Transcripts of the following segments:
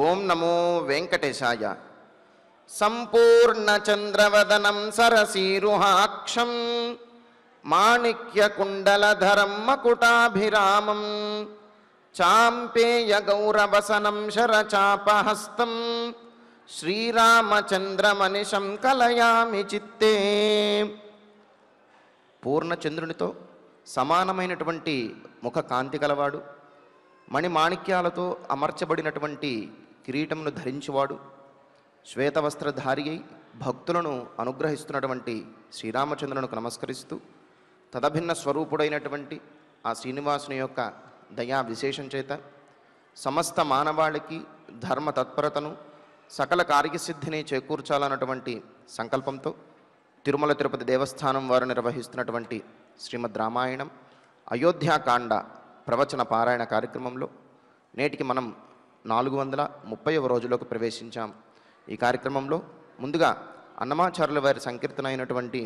ఓం నమో వెంకటేశాయ. సంపూర్ణచంద్రవదనం సరసీరుహాక్షం మాణిక్యకుండలధరం మకుటాభిరామం చాంపేయ గౌరవసనం శరచాపహస్తం శ్రీరామచంద్రమనిశం కలయామి చిత్తే. పూర్ణచంద్రునితో సమానమైనటువంటి ముఖ కాంతి కలవాడు, మణిమాణిక్యాలతో అమర్చబడినటువంటి కిరీటమును ధరించువాడు, శ్వేతవస్త్రధారి అయి భక్తులను అనుగ్రహిస్తున్నటువంటి శ్రీరామచంద్రునికి నమస్కరిస్తూ తదభిన్న స్వరూపుడైనటువంటి ఆ శ్రీనివాసుని యొక్క దయా విశేషం చేత సమస్త మానవాళికి ధర్మ తత్పరతను సకల కార్యసిద్ధిని చేకూర్చాలన్నటువంటి సంకల్పంతో తిరుమల తిరుపతి దేవస్థానం వారు నిర్వహిస్తున్నటువంటి శ్రీమద్ రామాయణం అయోధ్యాకాండ ప్రవచన పారాయణ కార్యక్రమంలో నేటికి మనం 430వ రోజులోకి ప్రవేశించాం. ఈ కార్యక్రమంలో ముందుగా అన్నమాచార్యుల వారి సంకీర్తన అయినటువంటి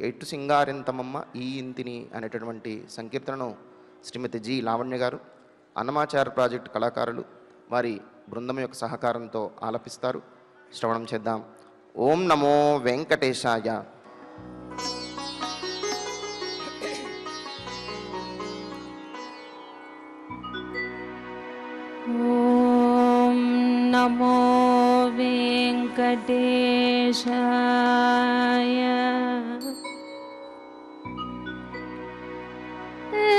ఎటు సింగారింతమమ్మ ఈ ఇంతిని అనేటటువంటి సంకీర్తనను శ్రీమతి జి లావణ్య గారు, అన్నమాచార్య ప్రాజెక్టు కళాకారులు వారి బృందం యొక్క సహకారంతో ఆలపిస్తారు. శ్రవణం చేద్దాం. ఓం నమో వెంకటేశాయ. ఓం నమో వెంకటేశాయ.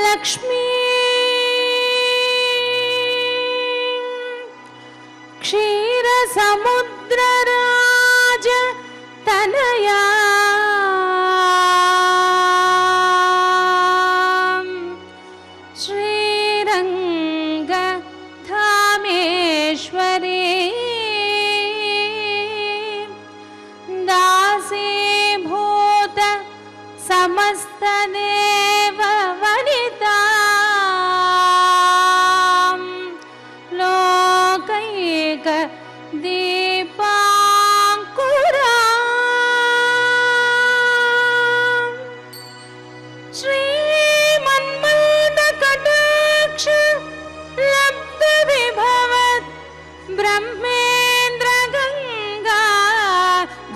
లక్ష్మీ క్షీరసముద్రరాజ తనయా శ్రీరంగ ధామేశ్వరీ దాసీభూత సమస్తదేవ వనితా లోకైక దీపాంకురా శ్రీమన్మద కటాక్ష లబ్ధ విభవత్ బ్రహ్మేంద్ర గంగా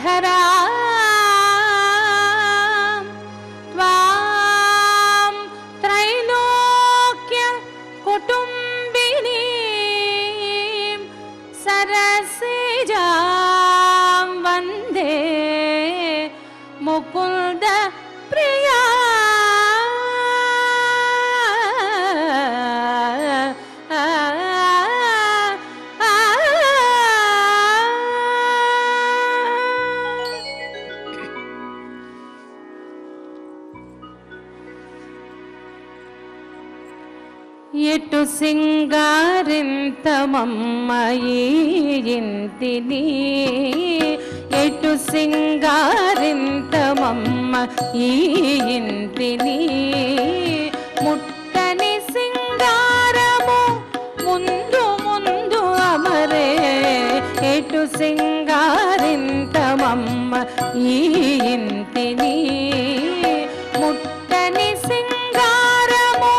ధరా త్వాం త్రైలోక్య కుటుంబినీ సరసిజాం వందే ముకుంద ప్రియా. ఎటు సింగారింతమమ్మ ఈ ఇంటిని, ఎటు సింగారింతమమ్మ ఈ ఇంటిని, ముట్టని సింగారము ముందు ముందు అమరే. ఎటు సింగారింతమమ్మ ఈ ఇంటిని, ముట్టని సింగారము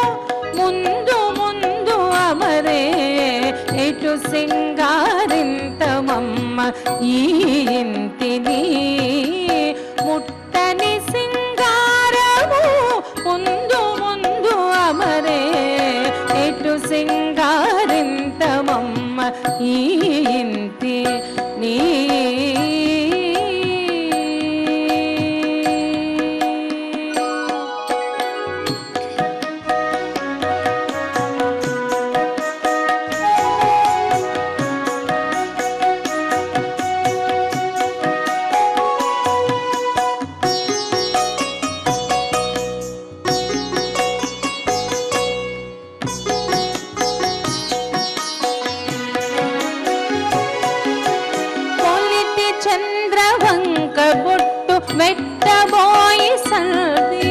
ముందు ముందు అమరే. ఎటు సింగారింతమమ్మ ఈ ఇంటిని, ముట్టని సింగారము ముందు ముందు అమరే. ఎటు సింగారింతమమ్మ ఈ ఇంటిని. చంద్రవంక బొట్టు వెట్టబోయి సంది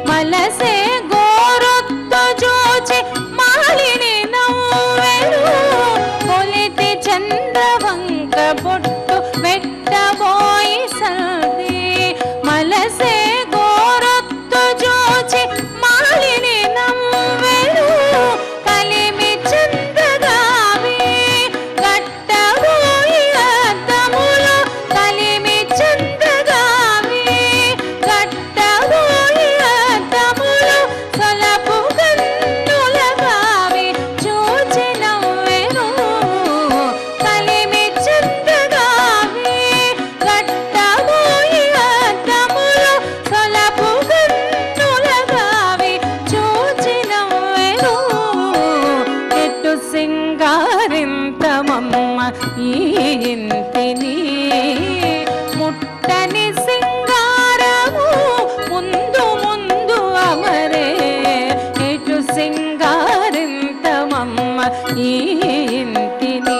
మలసే గోరొత్తు జోచి మాలిని నవ్వెను. పొలితి చంద్రవంక బొట్టు వెట్టబోయి సంది మలసే గోరొత్తు జోచి మాలిని నవ్వెను. సింగారింతమమ్మ ఈ ఇంటిని ముట్టని సింగారము ముందు ముందు అమరే ఎటు సింగారింతమమ్మ ఈ ఇంటిని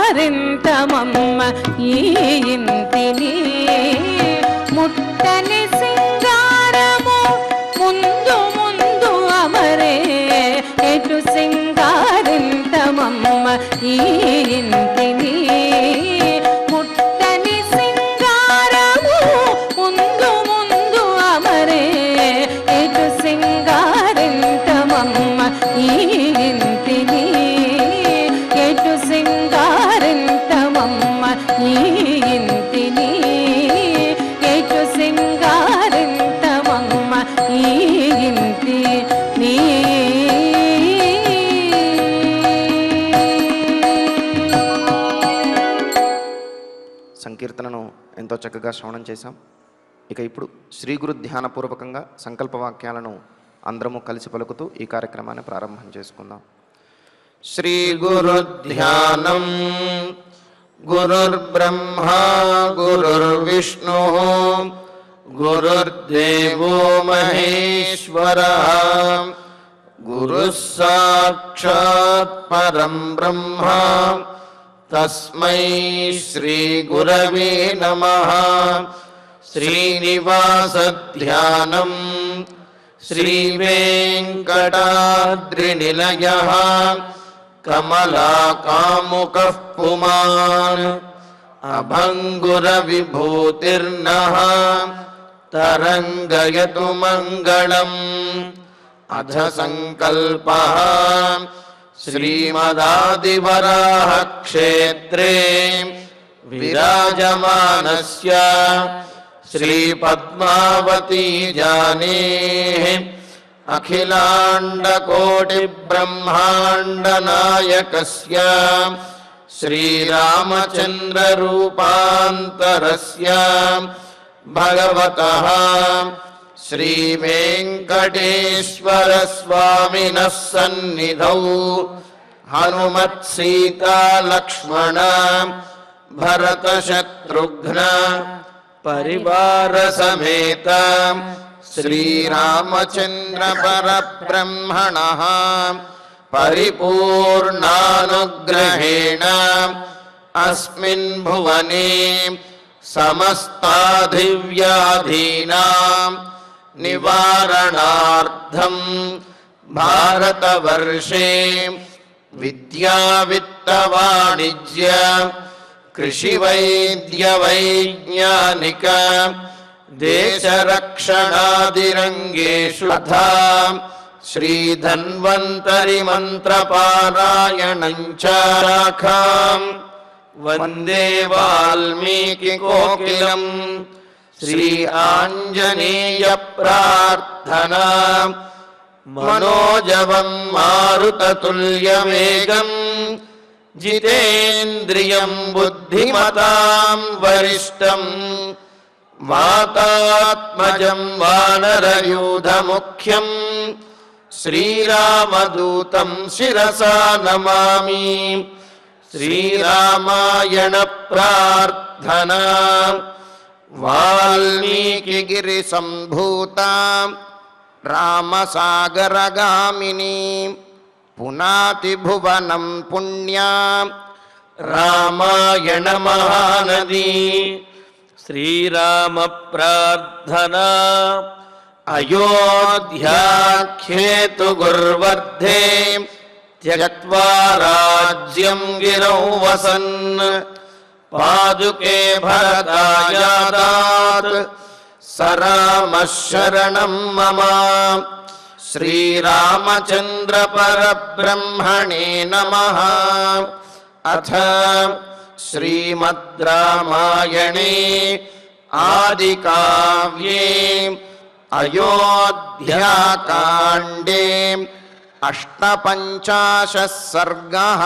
సింగారింతమమ్మ ఈ ఇంటిని ముట్టని సింగారము ముందు ముందు అమరే ఎటు సింగారింతమమ్మ ఈ ఇంటిని ముట్టని సింగారము ముందు ముందు అమరే ఎటు సింగారింతమమ్మ ఈ ఇంటిని ఎటు సింగారింతమమ్మ ఈ ఇంటిని ఎటు సింగారింతమమ్మ ఈ ఇంటిని. సంకీర్తనను ఎంతో చక్కగా శ్రవణం చేశాం. ఇక ఇప్పుడు శ్రీ గురు ధ్యానపూర్వకంగా సంకల్ప వాక్యాలను అందరము కలిసి పలుకుతూ ఈ కార్యక్రమాన్ని ప్రారంభం చేసుకుందాం. శ్రీ గురు ధ్యానం. గురుర్బ్రహ్మా గురుర్విష్ణు గురుర్దేవో మహేశ్వరః గురుః సాక్షాత్ పరం బ్రహ్మ తస్మై శ్రీ గురవే నమః. శ్రీనివాస ధ్యానం. శ్రీ వెంకటాద్రినిలయః కమలాకాముకః పుమాన్ అభంగుర విభూతిర్నః తరంగయతు మంగళం. అథ సంకల్పః శ్రీమదాదివరాహ క్షేత్రే విరాజమానస్య శ్రీపద్మావతీ జానేః అఖిలాండకోటి బ్రహ్మాండ నాయకస్య శ్రీరామచంద్ర రూపాంతరస్య భగవతః శ్రీ వెంకటేశ్వర స్వామినః సన్నిధౌ హనుమత్ సీతా లక్ష్మణ భరత శత్రుఘ్న పరివార సమేత శ్రీరామచంద్ర పరబ్రహ్మణః పరిపూర్ణానుగ్రహేణ అస్మిన్ భువనే సమస్తాధివ్యాధీనాం నివారణార్థం భారతవర్షే విద్యా విత్త వాణిజ్య కృషి వైద్య వైజ్ఞానిక దేశరక్షణాదిరంగేషు తథా శ్రీధన్వంతరి మంత్రపారాయణం చ శాఖాం వందే వాల్మీకి కోకిలం శ్రీ ఆంజనేయ ప్రార్థనా మనోజవం మారుతతుల్యవేగం జితేంద్రియం బుద్ధిమతాం వరిష్టం వాతాత్మజం వానరయూధముఖ్యం శ్రీరామదూతం శిరసా నమామి. శ్రీరామాయణ ప్రార్థనా వాల్మీకి గిరి సంభూత రామసాగరగామిని పునాతి భువనం పుణ్యా రామాయణ మహానది. శ్రీరామ ప్రార్థనా అయోధ్యాఖ్యేతు గుర్వర్ధే త్యక్త్వా రాజ్యం గిరౌ వసన్ పాదుకే భరతాయాదాత్ సరామః శరణం మమ. శ్రీరామచంద్ర పరబ్రహ్మణే నమః. అథ శ్రీమద్ రామాయణే ఆదికావ్యే అయోధ్యాకాండే అష్టపంచాశः సర్గः.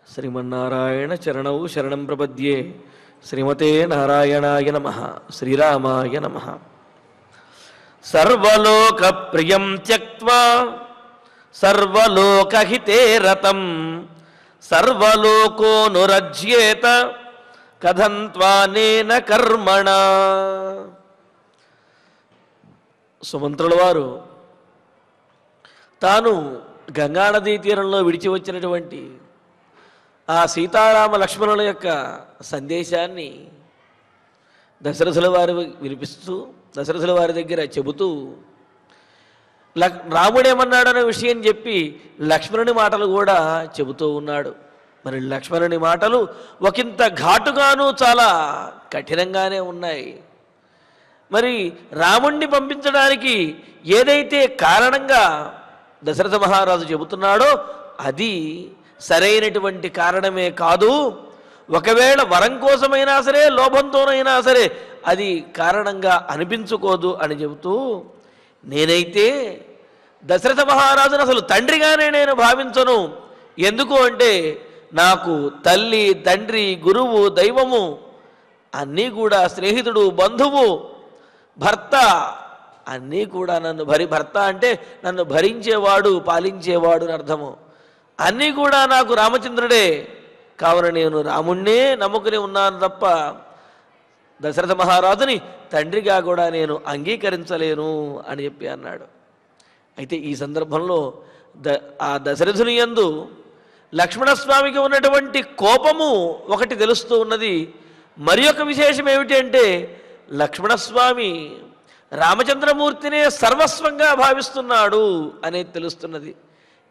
శ్రీమన్నారాయణ చరణౌ శరణం ప్రపద్యే. శ్రీమతే నారాయణాయ నమః. శ్రీరామాయ నమః. సర్వలోక ప్రియం త్యక్త్వా సర్వలోకహితే రతం సర్వలోకోనురజ్యేత కథంత్వానేన కర్మణ. సుమంత్రుల వారు తాను గంగానదీ తీరంలో విడిచి వచ్చినటువంటి ఆ సీతారామ లక్ష్మణుల యొక్క సందేశాన్ని దశరథుల వారు వినిపిస్తూ దశరథుల వారి దగ్గర చెబుతూ రాముడేమన్నాడనే విషయం చెప్పి లక్ష్మణుని మాటలు కూడా చెబుతూ ఉన్నాడు. మరి లక్ష్మణుని మాటలు ఒకంత ఘాటుగాను చాలా కఠినంగానే ఉన్నాయి. మరి రాముణ్ణి పంపించడానికి ఏదైతే కారణంగా దశరథ మహారాజు చెబుతున్నాడో అది సరైనటువంటి కారణమే కాదు. ఒకవేళ వరం కోసమైనా సరే లోభంతోనైనా సరే అది కారణంగా అనిపించుకోదు అని చెబుతూ, నేనైతే దశరథ మహారాజును అసలు తండ్రిగానే నేను భావించను. ఎందుకు అంటే నాకు తల్లి, తండ్రి, గురువు, దైవము అన్నీ కూడా, స్నేహితుడు, బంధువు, భర్త అన్నీ కూడా నన్ను భర్త అంటే నన్ను భరించేవాడు, పాలించేవాడు అని అర్థము. అన్నీ కూడా నాకు రామచంద్రుడే. కావున నేను రాముణ్ణే నమ్ముకుని ఉన్నాను తప్ప దశరథ మహారాజుని తండ్రిగా కూడా నేను అంగీకరించలేను అని చెప్పి అన్నాడు. అయితే ఈ సందర్భంలో ఆ దశరథుని యందు లక్ష్మణస్వామికి ఉన్నటువంటి కోపము ఒకటి తెలుస్తూ ఉన్నది. మరి ఒక విశేషం ఏమిటి అంటే లక్ష్మణస్వామి రామచంద్రమూర్తినే సర్వస్వంగా భావిస్తున్నాడు అనేది తెలుస్తున్నది.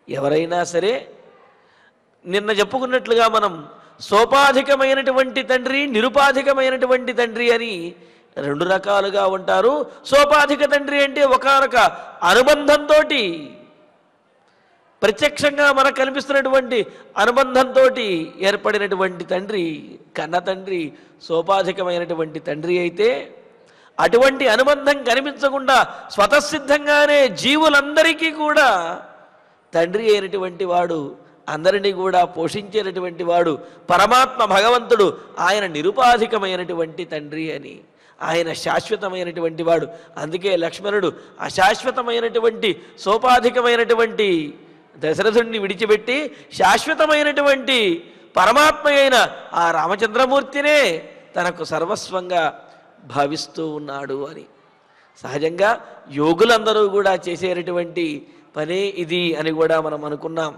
ఎవరైనా సరే నిన్న చెప్పుకున్నట్లుగా మనం సోపాధికమైనటువంటి తండ్రి, నిరుపాధికమైనటువంటి తండ్రి అని రెండు రకాలుగా ఉంటారు. సోపాధిక తండ్రి అంటే ఒకానొక అనుబంధంతో, ప్రత్యక్షంగా మనకు కనిపిస్తున్నటువంటి అనుబంధంతో ఏర్పడినటువంటి తండ్రి కన్న తండ్రి సోపాధికమైనటువంటి తండ్రి అయితే, అటువంటి అనుబంధం కనిపించకుండా స్వతసిద్ధంగానే జీవులందరికీ కూడా తండ్రి అయినటువంటి వాడు, అందరినీ కూడా పోషించేటటువంటి వాడు పరమాత్మ భగవంతుడు. ఆయన నిరుపాధికమైనటువంటి తండ్రి అని, ఆయన శాశ్వతమైనటువంటి వాడు. అందుకే లక్ష్మణుడు అశాశ్వతమైనటువంటి సోపాధికమైనటువంటి దశరథుణ్ణి విడిచిపెట్టి శాశ్వతమైనటువంటి పరమాత్మ అయిన ఆ రామచంద్రమూర్తినే తనకు సర్వస్వంగా భావిస్తూ ఉన్నాడు అని. సహజంగా యోగులందరూ కూడా చేసేటటువంటి పనే ఇది అని కూడా మనం అనుకున్నాం.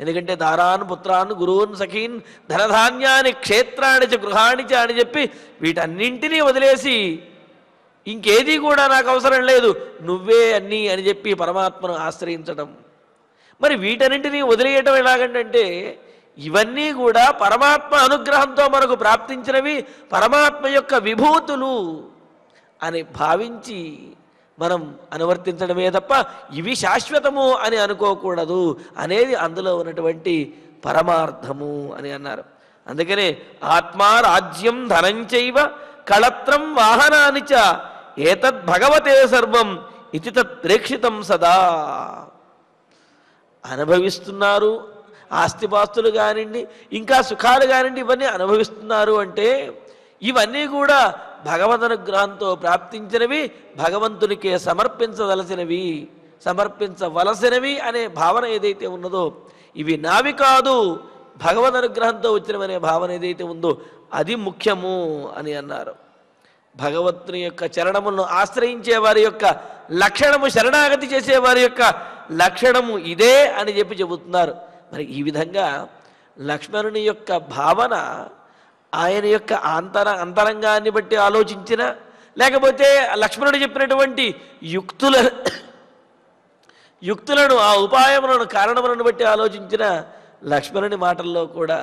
ఎందుకంటే దారాన్ పుత్రాన్ గురువున్ సఖీన్ ధనధాన్యాన్ని క్షేత్రాన్ని చ గృహాన్ని చ అని చెప్పి వీటన్నింటినీ వదిలేసి ఇంకేది కూడా నాకు అవసరం లేదు, నువ్వే అన్నీ అని చెప్పి పరమాత్మను ఆశ్రయించడం. మరి వీటన్నింటినీ వదిలేయటం ఎలాగంటే, ఇవన్నీ కూడా పరమాత్మ అనుగ్రహంతో మనకు ప్రాప్తించినవి, పరమాత్మ యొక్క విభూతులు అని భావించి మనం అనువర్తించడమే తప్ప ఇవి శాశ్వతము అని అనుకోకూడదు అనేది అందులో ఉన్నటువంటి పరమార్థము అని అన్నారు. అందుకనే ఆత్మా రాజ్యం ధనంచైవ కళత్రం వాహనాని చ ఏతద్ భగవతే సర్వం ఇతి తత్ ప్రేక్షితం సదా. అనుభవిస్తున్నారు, ఆస్తిపాస్తులు కానివ్వండి, ఇంకా సుఖాలు కానివ్వండి, ఇవన్నీ అనుభవిస్తున్నారు అంటే ఇవన్నీ కూడా భగవదనుగ్రహంతో ప్రాప్తించినవి, భగవంతునికే సమర్పించవలసినవి అనే భావన ఏదైతే ఉన్నదో, ఇవి నావి కాదు, భగవదనుగ్రహంతో వచ్చినవనే భావన ఏదైతే ఉందో అది ముఖ్యము అని అన్నారు. భగవంతుని యొక్క చరణములను ఆశ్రయించే వారి యొక్క లక్షణము, శరణాగతి చేసే వారి యొక్క లక్షణము ఇదే అని చెప్పి చెబుతున్నారు. మరి ఈ విధంగా లక్ష్మణుని యొక్క భావన ఆయన యొక్క అంతరంగాన్ని బట్టి ఆలోచించిన, లేకపోతే లక్ష్మణుడు చెప్పినటువంటి యుక్తులను ఆ ఉపాయములను కారణములను బట్టి ఆలోచించిన లక్ష్మణుని మాటల్లో కూడా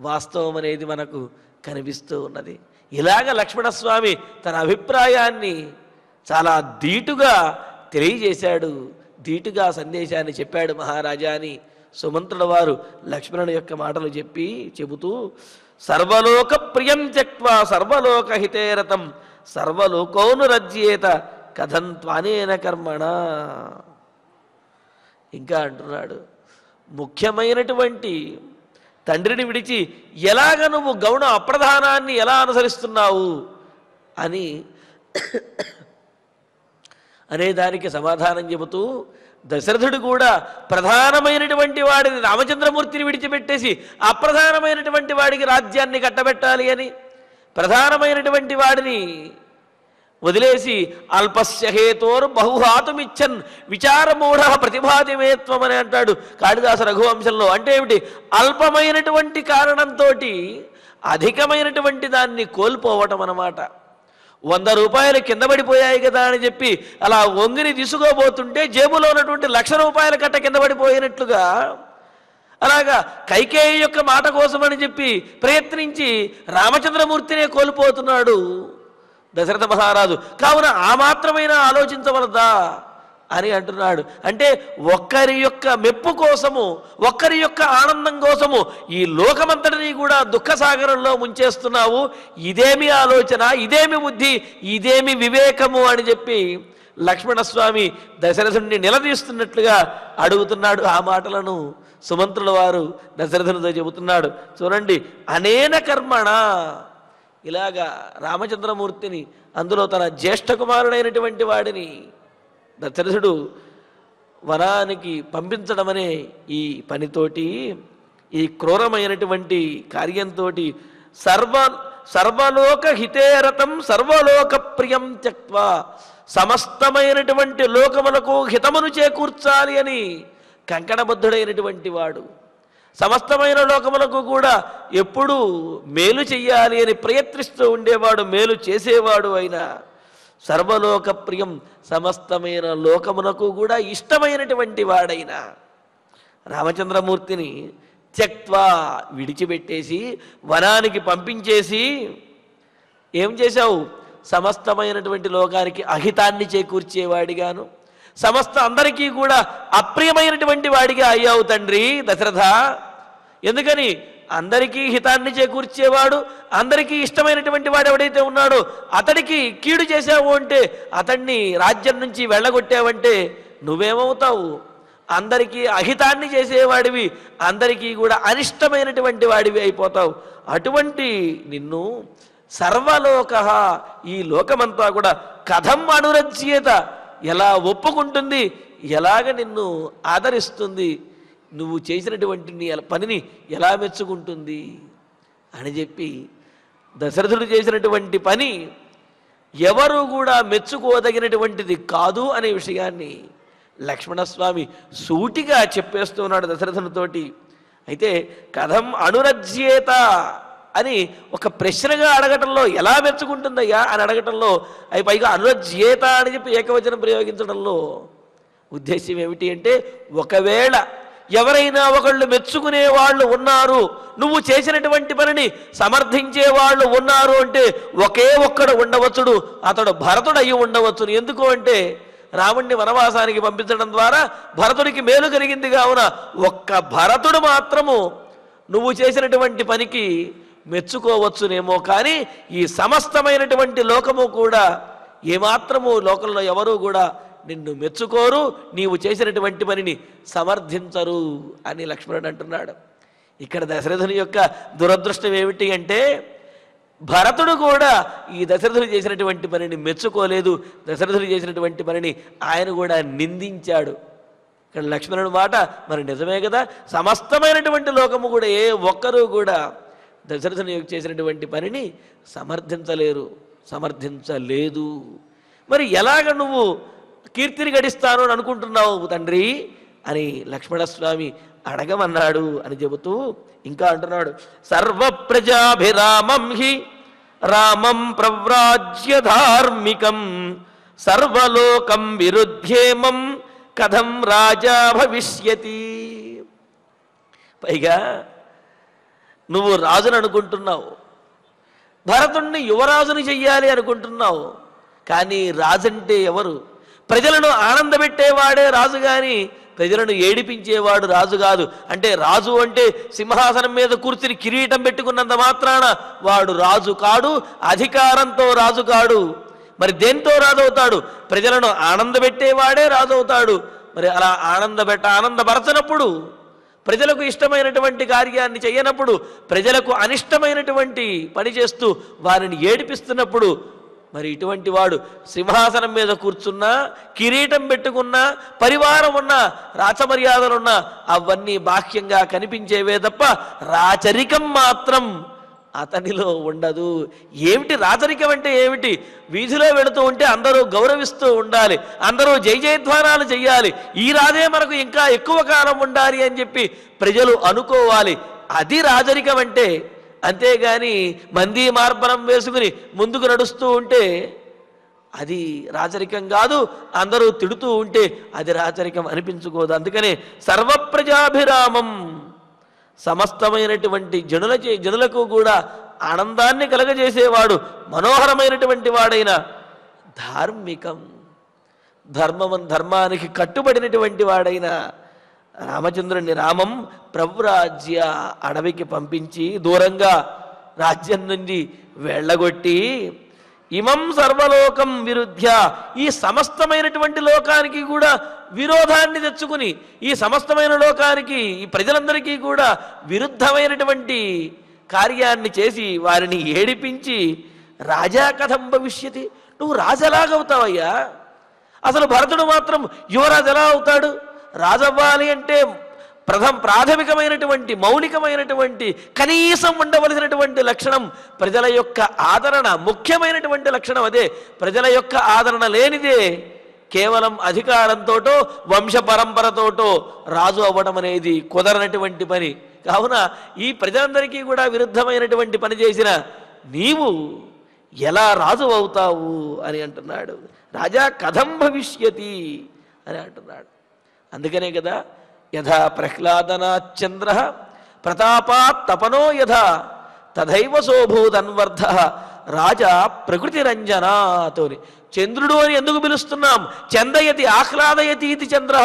వాస్తవం అనేది మనకు కనిపిస్తూ ఉన్నది. ఇలాగ లక్ష్మణస్వామి తన అభిప్రాయాన్ని చాలా ధీటుగా తెలియజేశాడు, ధీటుగా సందేశాన్ని చెప్పాడు మహారాజా అని సుమంత్రుల వారు లక్ష్మణుని యొక్క మాటలు చెబుతూ సర్వలోక ప్రియం త్యక్వా సర్వలోక హితేరతం సర్వలోకోనురజ్యేత కథం త్వానేన కర్మణ. ఇంకా అంటున్నాడు, ముఖ్యమైనటువంటి తండ్రిని విడిచి ఎలాగ నువ్వు గౌణ అప్రధానాన్ని ఎలా అనుసరిస్తున్నావు అని అనేదానికి సమాధానం చెబుతూ, దశరథుడు కూడా ప్రధానమైనటువంటి వాడిని రామచంద్రమూర్తిని విడిచిపెట్టేసి అప్రధానమైనటువంటి వాడికి రాజ్యాన్ని కట్టబెట్టాలి అని, ప్రధానమైనటువంటి వాడిని వదిలేసి అల్పస్య హేతోర్ బహుహాతుమిచ్చన్ విచారమూఢ ప్రతిభాతిమేత్వం అని అంటాడు కాళిదాస రఘువంశంలో. అంటే ఏమిటి? అల్పమైనటువంటి కారణంతో అధికమైనటువంటి దాన్ని కోల్పోవటం అన్నమాట. 100 రూపాయలు కింద పడిపోయాయి కదా అని చెప్పి అలా వంగిని తీసుకోబోతుంటే జేబులో ఉన్నటువంటి 1,00,000 రూపాయల కట్ట కింద పడిపోయినట్లుగా, అలాగా కైకేయి యొక్క మాట కోసమని చెప్పి ప్రయత్నించి రామచంద్రమూర్తినే కోల్పోతున్నాడు దశరథ మహారాజు. కావున ఆ మాత్రమైనా ఆలోచించవలదా అని అంటున్నాడు. అంటే ఒక్కరి యొక్క మెప్పు కోసము, ఒక్కరి యొక్క ఆనందం కోసము ఈ లోకమంతటినీ కూడా దుఃఖసాగరంలో ముంచేస్తున్నావు, ఇదేమి ఆలోచన, ఇదేమి బుద్ధి, ఇదేమి వివేకము అని చెప్పి లక్ష్మణస్వామి దశరథుడిని నిలదీస్తున్నట్లుగా అడుగుతున్నాడు. ఆ మాటలను సుమంత్రుల వారు దశరథునితో చెబుతున్నాడు. చూడండి, అనేన కర్మణ, ఇలాగా రామచంద్రమూర్తిని, అందులో తన జ్యేష్ఠ కుమారుడైనటువంటి వాడిని దశరథుడు వనానికి పంపించడం అనే ఈ పనితోటి, ఈ క్రూరమైనటువంటి కార్యంతో సర్వలోక హితేరతం సర్వలోక ప్రియం త్యక్వా, సమస్తమైనటువంటి లోకములకు హితమును చేకూర్చాలి అని కంకణబద్ధుడైనటువంటి వాడు, సమస్తమైన లోకములకు కూడా ఎప్పుడూ మేలు చెయ్యాలి అని ప్రయత్నిస్తూ ఉండేవాడు, మేలు చేసేవాడు అయిన సర్వలోక ప్రియం, సమస్తమైన లోకమునకు కూడా ఇష్టమైనటువంటి వాడైన రామచంద్రమూర్తిని త్యక్వా, విడిచిపెట్టేసి వనానికి పంపించేసి ఏం చేశావు? సమస్తమైనటువంటి లోకానికి అహితాన్ని చేకూర్చేవాడిగాను, సమస్త అందరికీ కూడా అప్రియమైనటువంటి వాడిగా అయ్యావు తండ్రి దశరథ. ఎందుకని? అందరికీ హితాన్ని చేకూర్చేవాడు, అందరికీ ఇష్టమైనటువంటి వాడు ఎవడైతే ఉన్నాడో అతడికి కీడు చేశావు అంటే, అతన్ని రాజ్యం నుంచి వెళ్ళగొట్టావంటే నువ్వేమవుతావు? అందరికీ అహితాన్ని చేసేవాడివి, అందరికీ కూడా అనిష్టమైనటువంటి వాడివి అయిపోతావు. అటువంటి నిన్ను సర్వలోక, ఈ లోకమంతా కూడా కథం అనురజ్యేత, ఎలా ఒప్పుకుంటుంది, ఎలాగ నిన్ను ఆదరిస్తుంది, నువ్వు చేసినటువంటి నీ పనిని ఎలా మెచ్చుకుంటుంది అని చెప్పి, దశరథుడు చేసినటువంటి పని ఎవరు కూడా మెచ్చుకోదగినటువంటిది కాదు అనే విషయాన్ని లక్ష్మణస్వామి సూటిగా చెప్పేస్తున్నాడు దశరథునితోటి. అయితే కథం అనురజ్యేత అని ఒక ప్రశ్నగా అడగటంలో, ఎలా మెచ్చుకుంటుందయ్యా అని అడగటంలో, అవి పైగా అనురజ్యేత అని చెప్పి ఏకవచనం ప్రయోగించడంలో ఉద్దేశ్యం ఏమిటి అంటే, ఒకవేళ ఎవరైనా ఒకళ్ళు మెచ్చుకునే వాళ్ళు ఉన్నారు, నువ్వు చేసినటువంటి పనిని సమర్థించే వాళ్ళు ఉన్నారు అంటే ఒకే ఒక్కడు ఉండవచ్చుడు, అతడు భరతుడు అయ్యి ఉండవచ్చును. ఎందుకు అంటే, రాముణ్ణి వనవాసానికి పంపించడం ద్వారా భరతుడికి మేలు కలిగింది కావున ఒక్క భరతుడు మాత్రము నువ్వు చేసినటువంటి పనికి మెచ్చుకోవచ్చునేమో, కానీ ఈ సమస్తమైనటువంటి లోకము కూడా ఏమాత్రము లోకంలో ఎవరూ కూడా నిన్ను మెచ్చుకోరు, నీవు చేసినటువంటి పనిని సమర్థించరు అని లక్ష్మణుడు అంటున్నాడు. ఇక్కడ దశరథుని యొక్క దురదృష్టం ఏమిటి అంటే, భరతుడు కూడా ఈ దశరథుడు చేసినటువంటి పనిని మెచ్చుకోలేదు, దశరథుడు చేసినటువంటి పనిని ఆయన కూడా నిందించాడు. ఇక్కడ లక్ష్మణుడి మాట మరి నిజమే కదా, సమస్తమైనటువంటి లోకము కూడా ఏ ఒక్కరూ కూడా దశరథుని చేసినటువంటి పనిని సమర్థించలేదు. మరి ఎలాగ నువ్వు కీర్తిని గడిస్తాను అని అనుకుంటున్నావు తండ్రి అని లక్ష్మణస్వామి అడగమన్నాడు అని చెబుతూ ఇంకా అంటున్నాడు, సర్వ ప్రజాభిరామం హి రామం ప్రవ్రాజ్య ధార్మికం సర్వలోకం విరుధ్యేమం కథం రాజా భవిష్యతి. పైగా నువ్వు రాజుని అనుకుంటున్నావు, భరతుణ్ణి యువరాజుని చెయ్యాలి అనుకుంటున్నావు, కానీ రాజంటే ఎవరు? ప్రజలను ఆనందపెట్టేవాడే రాజు, కానీ ప్రజలను ఏడిపించేవాడు రాజు కాదు. అంటే రాజు అంటే సింహాసనం మీద కూర్చుని కిరీటం పెట్టుకున్నంత మాత్రాన వాడు రాజు కాడు, అధికారంతో రాజు కాడు. మరి దేంతో రాజు అవుతాడు? ప్రజలను ఆనందపెట్టేవాడే రాజు అవుతాడు. మరి అలా ఆనందపరచనప్పుడు, ప్రజలకు ఇష్టమైనటువంటి కార్యాన్ని చేయనప్పుడు, ప్రజలకు అనిష్టమైనటువంటి పని చేస్తూ వారిని ఏడిపిస్తున్నప్పుడు, మరి ఇటువంటి వాడు సింహాసనం మీద కూర్చున్నా, కిరీటం పెట్టుకున్నా, పరివారం ఉన్నా, రాచమర్యాదలున్నా అవన్నీ బాహ్యంగా కనిపించేవే తప్ప రాచరికం మాత్రం అతనిలో ఉండదు. ఏమిటి రాచరికం అంటే ఏమిటి? వీధిలో వెళుతూ ఉంటే అందరూ గౌరవిస్తూ ఉండాలి, అందరూ జయజయధ్వానాలు చెయ్యాలి, ఈ రాజే మనకు ఇంకా ఎక్కువ కాలం ఉండాలి అని చెప్పి ప్రజలు అనుకోవాలి. అది రాజరికం అంటే. అంతేగాని మంది మార్బలం వేసుకుని ముందుకు నడుస్తూ ఉంటే అది రాచరికం కాదు, అందరూ తిడుతూ ఉంటే అది రాచరికం అనిపించుకోదు. అందుకనే సర్వప్రజాభిరామం, సమస్తమైనటువంటి జనులకు కూడా ఆనందాన్ని కలగజేసేవాడు, మనోహరమైనటువంటి వాడైన ధార్మికం, ధర్మానికి కట్టుబడినటువంటి వాడైన రామచంద్రుని రామం ప్రవ్రాజ్య, అడవికి పంపించి దూరంగా రాజ్యం నుండి వెళ్ళగొట్టి, ఇమం సర్వలోకం విరుధ్య, ఈ సమస్తమైనటువంటి లోకానికి కూడా విరోధాన్ని తెచ్చుకుని, ఈ సమస్తమైన లోకానికి, ఈ ప్రజలందరికీ కూడా విరుద్ధమైనటువంటి కార్యాన్ని చేసి వారిని ఏడిపించి, రాజా కథం భవిష్యతి, నువ్వు రాజెలాగవుతావయ్యా? అసలు భరతుడు మాత్రం యువరాజు ఎలా అవుతాడు? రాజవ్వాలి అంటే ప్రాథమికమైనటువంటి మౌలికమైనటువంటి కనీసం ఉండవలసినటువంటి లక్షణం ప్రజల యొక్క ఆదరణ, ముఖ్యమైనటువంటి లక్షణం అదే. ప్రజల యొక్క ఆదరణ లేనిదే కేవలం అధికారంతోటో వంశ పరంపరతోటో రాజు అవ్వడం అనేది కుదరనటువంటి పని. కావున ఈ ప్రజలందరికీ కూడా విరుద్ధమైనటువంటి పని చేసిన నీవు ఎలా రాజు అవుతావు అని అంటున్నాడు. రాజా కథం భవిష్యతి అని అంటున్నాడు. అందుకనే కదా, యథా ప్రహ్లాదనాచంద్ర ప్రతాపాత్ తపనో యథా తథైవ సోభూదన్వర్ధ రాజా ప్రకృతి రంజనాతోని. చంద్రుడు అని ఎందుకు పిలుస్తున్నాం? చందయతి ఆహ్లాదయతి ఇది చంద్ర.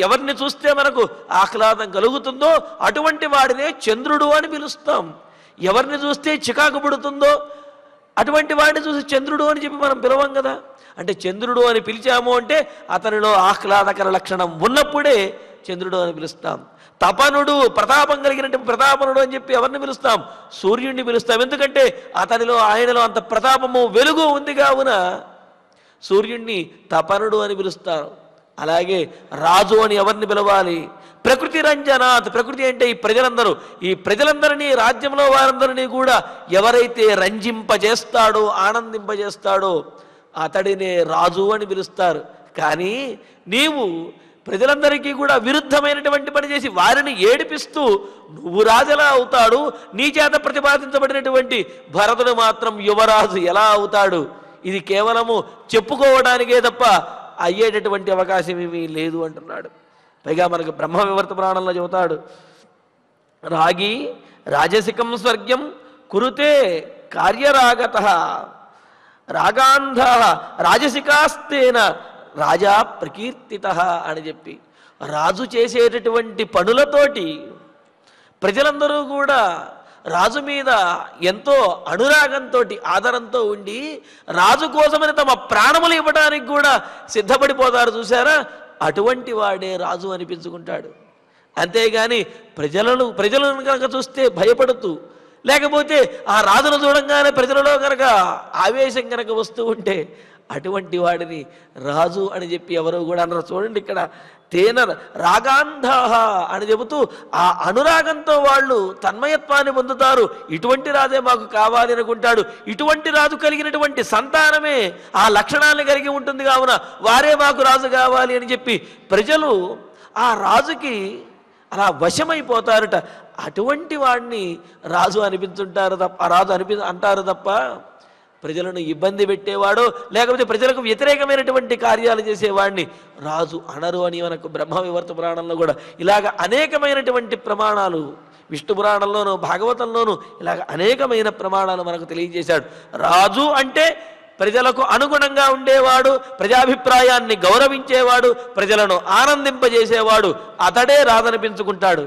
ఎవరిని చూస్తే మనకు ఆహ్లాదం కలుగుతుందో అటువంటి వాడినే చంద్రుడు అని పిలుస్తాం. ఎవరిని చూస్తే చికాకు పుడుతుందో అటువంటి వాడిని చూసి చంద్రుడు అని చెప్పి మనం పిలవం కదా. అంటే చంద్రుడు అని పిలిచాము అంటే అతనిలో ఆహ్లాదకర లక్షణం ఉన్నప్పుడే చంద్రుడు అని పిలుస్తాం. తపనుడు, ప్రతాపం కలిగినటువంటి ప్రతాపనుడు అని చెప్పి ఎవరిని పిలుస్తాం? సూర్యుడిని పిలుస్తాం. ఎందుకంటే అతనిలో ఆయనలో అంత ప్రతాపము వెలుగు ఉంది కావున సూర్యుడిని తపనుడు అని పిలుస్తారు. అలాగే రాజు అని ఎవరిని పిలవాలి? ప్రకృతి రంజనాత్. ప్రకృతి అంటే ఈ ప్రజలందరినీ రాజ్యంలో వారందరినీ కూడా ఎవరైతే రంజింపజేస్తాడో ఆనందింపజేస్తాడో అతడినే రాజు అని పిలుస్తారు. కానీ నీవు ప్రజలందరికీ కూడా విరుద్ధమైనటువంటి పని చేసి వారిని ఏడిపిస్తూ నువ్వు రాజులా అవుతాడు. నీ చేత ప్రతిపాదించబడినటువంటి భరతుడు మాత్రం యువరాజు ఎలా అవుతాడు? ఇది కేవలము చెప్పుకోవడానికే తప్ప అయ్యేటటువంటి అవకాశం ఏమీ లేదు అంటున్నాడు. పైగా మనకు బ్రహ్మ వివర్త పురాణంలో చెబుతాడు, రాగి రాజసికం స్వర్గ్యం కురుతే కార్యరాగత రాగాంధ రాజసికాస్తేన రాజా ప్రకీర్తిత అని చెప్పి రాజు చేసేటటువంటి పనులతోటి ప్రజలందరూ కూడా రాజు మీద ఎంతో అనురాగంతో ఆదరంతో ఉండి రాజు కోసమని తమ ప్రాణములు ఇవ్వడానికి కూడా సిద్ధపడిపోతారు. చూసారా? అటువంటి వాడే రాజు అనిపించుకుంటాడు. అంతేగాని ప్రజలను కనుక చూస్తే భయపడుతూ, లేకపోతే ఆ రాజును చూడంగానే ప్రజలలో కనుక ఆవేశం కనుక వస్తూ ఉంటే అటువంటి వాడిని రాజు అని చెప్పి ఎవరు కూడా అన్నారు. చూడండి ఇక్కడ తేన రాగాంధాహ అని చెబుతూ ఆ అనురాగంతో వాళ్ళు తన్మయత్వాన్ని పొందుతారు. ఇటువంటి రాజే మాకు కావాలి అనుకుంటాడు. ఇటువంటి రాజు కలిగినటువంటి సంతానమే ఆ లక్షణాలను కలిగి ఉంటుంది కావున వారే మాకు రాజు కావాలి అని చెప్పి ప్రజలు ఆ రాజుకి అలా వశమైపోతారట. అటువంటి వాడిని రాజు అనిపించుంటారు తప్ప అంటారు తప్ప ప్రజలను ఇబ్బంది పెట్టేవాడో లేకపోతే ప్రజలకు వ్యతిరేకమైనటువంటి కార్యాలు చేసేవాడిని రాజు అనరు అని మనకు బ్రహ్మ వివర్త పురాణంలో కూడా ఇలాగ అనేకమైనటువంటి ప్రమాణాలు, విష్ణు పురాణంలోనూ భాగవతంలోనూ ఇలాగ అనేకమైన ప్రమాణాలు మనకు తెలియజేశాడు. రాజు అంటే ప్రజలకు అనుగుణంగా ఉండేవాడు, ప్రజాభిప్రాయాన్ని గౌరవించేవాడు, ప్రజలను ఆనందింపజేసేవాడు, అతడే రాజనిపించుకుంటాడు.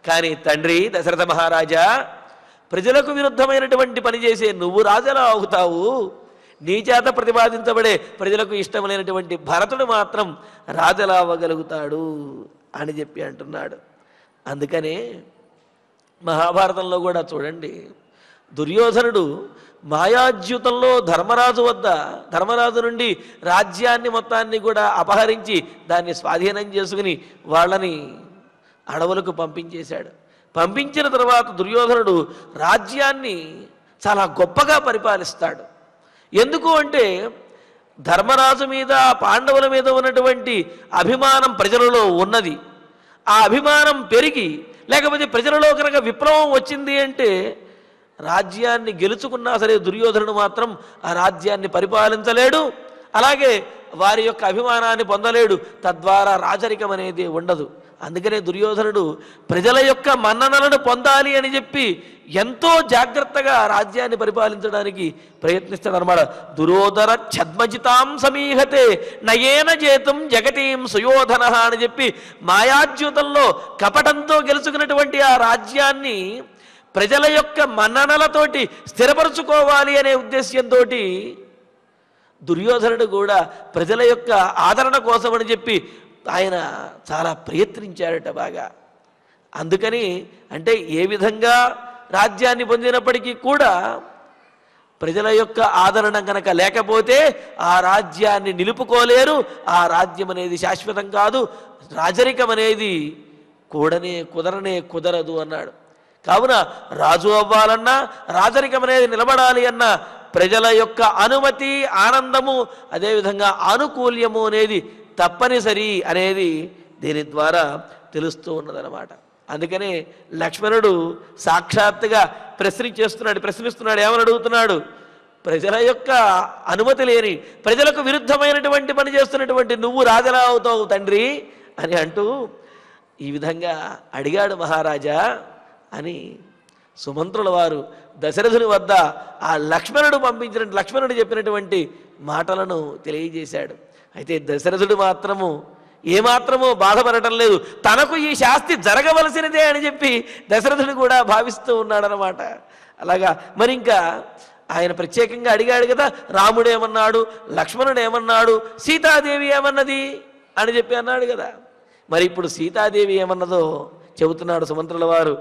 కానీ తండ్రి దశరథ మహారాజా, ప్రజలకు విరుద్ధమైనటువంటి పని చేసే నువ్వు రాజులా అవుతావు. నీ చేత ప్రతిపాదించబడే ప్రజలకు ఇష్టమైనటువంటి భరతుడు మాత్రం రాజులా అవ్వగలుగుతాడు అని చెప్పి అంటున్నాడు. అందుకనే మహాభారతంలో కూడా చూడండి, దుర్యోధనుడు మాయాజ్యూతంలో ధర్మరాజు నుండి రాజ్యాన్ని మొత్తాన్ని కూడా అపహరించి దాన్ని స్వాధీనం చేసుకుని వాళ్ళని అడవులకు పంపించేశాడు. పంపించిన తర్వాత దుర్యోధనుడు రాజ్యాన్ని చాలా గొప్పగా పరిపాలిస్తాడు. ఎందుకు అంటే ధర్మరాజు మీద పాండవుల మీద ఉన్నటువంటి అభిమానం ప్రజలలో ఉన్నది. ఆ అభిమానం పెరిగి లేకపోతే ప్రజలలో కనుక విప్లవం వచ్చింది అంటే రాజ్యాన్ని గెలుచుకున్నా సరే దుర్యోధనుడు మాత్రం ఆ రాజ్యాన్ని పరిపాలించలేడు. అలాగే వారి యొక్క అభిమానాన్ని పొందలేడు. తద్వారా రాజరికం అనేది ఉండదు. అందుకనే దుర్యోధనుడు ప్రజల యొక్క మన్ననలను పొందాలి అని చెప్పి ఎంతో జాగ్రత్తగా రాజ్యాన్ని పరిపాలించడానికి ప్రయత్నిస్తాడు అనమాట. దురోధర ఛద్మజితాం సమీహతే నయేన చేతం జగతీం సుయోధన అని చెప్పి మాయాజ్యూతంలో కపటంతో గెలుచుకున్నటువంటి ఆ రాజ్యాన్ని ప్రజల యొక్క మన్ననలతోటి స్థిరపరచుకోవాలి అనే ఉద్దేశ్యంతో దుర్యోధనుడు కూడా ప్రజల యొక్క ఆదరణ కోసమని చెప్పి ఆయన చాలా ప్రయత్నించారట బాగా. అందుకని అంటే ఏ విధంగా రాజ్యాన్ని పొందినప్పటికీ కూడా ప్రజల యొక్క ఆదరణ కనుక లేకపోతే ఆ రాజ్యాన్ని నిలుపుకోలేరు. ఆ రాజ్యం అనేది శాశ్వతం కాదు. రాజరికం అనేది కుదరదు అన్నాడు. కావున రాజు అవ్వాలన్నా రాజరికం అనేది నిలబడాలి అన్నా ప్రజల యొక్క అనుమతి, ఆనందము, అదేవిధంగా ఆనుకూల్యము అనేది తప్పనిసరి అనేది దీని ద్వారా తెలుస్తూ ఉన్నదన్నమాట. అందుకనే లక్ష్మణుడు సాక్షాత్తుగా ప్రశ్నిస్తున్నాడు. ఏమని అడుగుతున్నాడు? ప్రజల యొక్క అనుమతి లేని, ప్రజలకు విరుద్ధమైనటువంటి పని చేస్తున్నటువంటి నువ్వు రాజులా అవుతావు తండ్రి అని అంటూ ఈ విధంగా అడిగాడు మహారాజా అని సుమంత్రుల వారు దశరథుని వద్ద ఆ లక్ష్మణుడు చెప్పినటువంటి మాటలను తెలియజేశాడు. అయితే దశరథుడు మాత్రము ఏమాత్రమూ బాధపడటం లేదు. తనకు ఈ శాస్తి జరగవలసినదే అని చెప్పి దశరథుడు కూడా భావిస్తూ ఉన్నాడనమాట. అలాగా మరి ఇంకా ఆయన ప్రత్యేకంగా అడిగాడు కదా, రాముడు ఏమన్నాడు, లక్ష్మణుడు ఏమన్నాడు, సీతాదేవి ఏమన్నది అని చెప్పి అన్నాడు కదా. మరి ఇప్పుడు సీతాదేవి ఏమన్నదో చెబుతున్నాడు సుమంత్రుల వారు.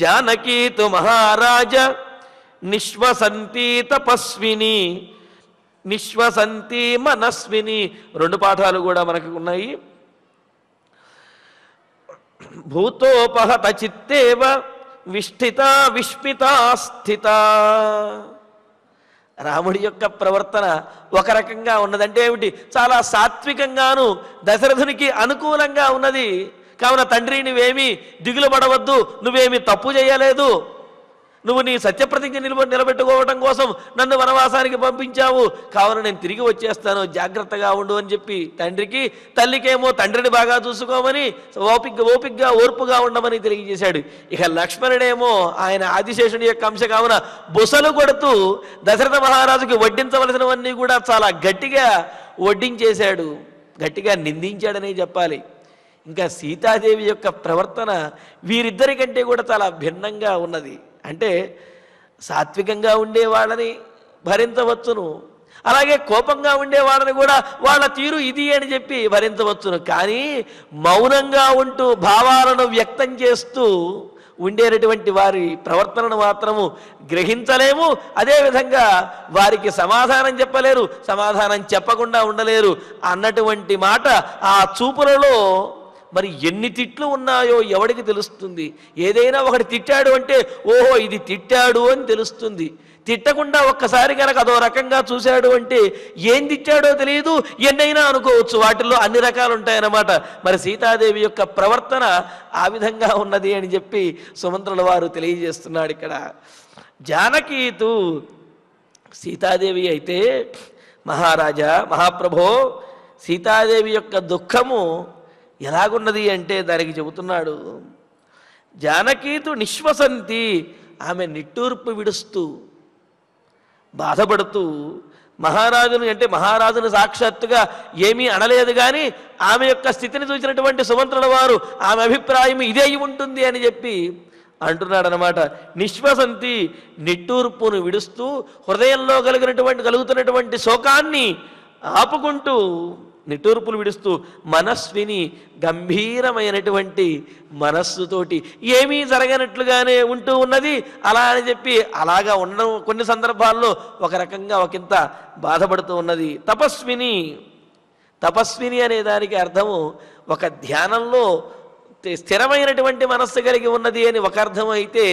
జానకీతు మహారాజ నిశ్వసంతి తపస్విని నిశ్వసంతి మనస్విని. 2 పాఠాలు కూడా మనకు ఉన్నాయి. భూతోపహత చిత్తేవ విష్ఠిత విస్మిత స్థిత. రాముడి యొక్క ప్రవర్తన ఒక రకంగా ఉన్నదంటే ఏమిటి, చాలా సాత్వికంగాను దశరథునికి అనుకూలంగా ఉన్నది. కావున తండ్రి నువ్వేమీ దిగులు పడవద్దు, నువ్వేమీ తప్పు చేయలేదు, నువ్వు నీ సత్యప్రతిజ్ఞ నిలబెట్టుకోవటం కోసం నన్ను వనవాసానికి పంపించావు, కావున నేను తిరిగి వచ్చేస్తాను, జాగ్రత్తగా ఉండు అని చెప్పి తండ్రికి, తల్లికేమో తండ్రిని బాగా చూసుకోమని ఓపిగ్గా ఓర్పుగా ఉండమని తెలియజేశాడు. ఇక లక్ష్మణుడేమో ఆయన ఆదిశేషుడి యొక్క అంశ కావున బుసలు కొడుతూ దశరథ మహారాజుకి వడ్డించవలసినవన్నీ కూడా చాలా గట్టిగా వడ్డించేశాడు, గట్టిగా నిందించాడనే చెప్పాలి. ఇంకా సీతాదేవి యొక్క ప్రవర్తన వీరిద్దరికంటే కూడా చాలా భిన్నంగా ఉన్నది. అంటే సాత్వికంగా ఉండేవాళ్ళని భరించవచ్చును, అలాగే కోపంగా ఉండేవాళ్ళని కూడా వాళ్ళ తీరు ఇది అని చెప్పి భరించవచ్చును. కానీ మౌనంగా ఉంటూ భావాలను వ్యక్తం చేస్తూ ఉండేటటువంటి వారి ప్రవర్తనను మాత్రము గ్రహించలేము. అదేవిధంగా వారికి సమాధానం చెప్పలేరు, సమాధానం చెప్పకుండా ఉండలేరు అన్నటువంటి మాట ఆ చూపులలో మరి ఎన్ని తిట్లు ఉన్నాయో ఎవడికి తెలుస్తుంది. ఏదైనా ఒకటి తిట్టాడు అంటే ఓహో ఇది తిట్టాడు అని తెలుస్తుంది. తిట్టకుండా ఒక్కసారి కనుక అదో రకంగా చూశాడు అంటే ఏం తిట్టాడో తెలియదు, ఎన్నైనా అనుకోవచ్చు. వాటిల్లో అన్ని రకాలు ఉంటాయన్నమాట. మరి సీతాదేవి యొక్క ప్రవర్తన ఆ విధంగా ఉన్నది అని చెప్పి సుమంత్రుల వారు తెలియజేస్తున్నాడు ఇక్కడ. జానకీతు సీతాదేవి అయితే మహారాజా మహాప్రభో, సీతాదేవి యొక్క దుఃఖము ఎలాగున్నది అంటే దానికి చెబుతున్నాడు. జానకీతు నిశ్వసంతి, ఆమె నిట్టూర్పు విడుస్తూ బాధపడుతూ మహారాజును సాక్షాత్తుగా ఏమీ అనలేదు, కానీ ఆమె యొక్క స్థితిని చూసినటువంటి సుమంత్రుల వారు ఆమె అభిప్రాయం ఇదే ఉంటుంది అని చెప్పి అంటున్నాడు అనమాట. నిశ్వసంతి, నిట్టూర్పును విడుస్తూ హృదయంలో కలుగుతున్నటువంటి శోకాన్ని ఆపుకుంటూ నిట్టూర్పులు విడుస్తూ మనస్విని, గంభీరమైనటువంటి మనస్సుతోటి ఏమీ జరగనట్లుగానే ఉంటూ ఉన్నది. అలా అని చెప్పి అలాగా ఉండడం కొన్ని సందర్భాల్లో ఒక రకంగా ఒకంత బాధపడుతూ ఉన్నది. తపస్విని అనే దానికి అర్థము ఒక ధ్యానంలో స్థిరమైనటువంటి మనస్సు కలిగి ఉన్నది అని ఒక అర్థం అయితే,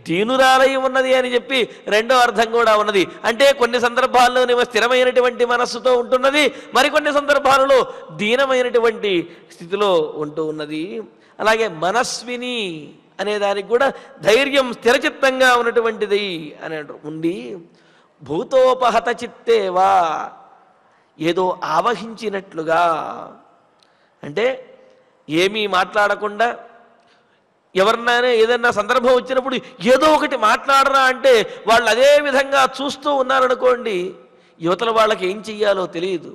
దీనురాలై ఉన్నది అని చెప్పి రెండో అర్థం కూడా ఉన్నది. అంటే కొన్ని సందర్భాల్లోనేమో స్థిరమైనటువంటి మనస్సుతో ఉంటున్నది, మరికొన్ని సందర్భాలలో దీనమైనటువంటి స్థితిలో ఉంటూ ఉన్నది. అలాగే మనస్విని అనే దానికి కూడా ధైర్యం, స్థిరచిత్తంగా ఉన్నటువంటిది అని ఉండి, భూతోపహత చిత్తేవా, ఏదో ఆవహించినట్లుగా, అంటే ఏమీ మాట్లాడకుండా ఎవరినైనా ఏదన్నా సందర్భం వచ్చినప్పుడు ఏదో ఒకటి మాట్లాడరా అంటే వాళ్ళు అదే విధంగా చూస్తూ ఉన్నారనుకోండి, యువతల వాళ్ళకి ఏం చెయ్యాలో తెలియదు.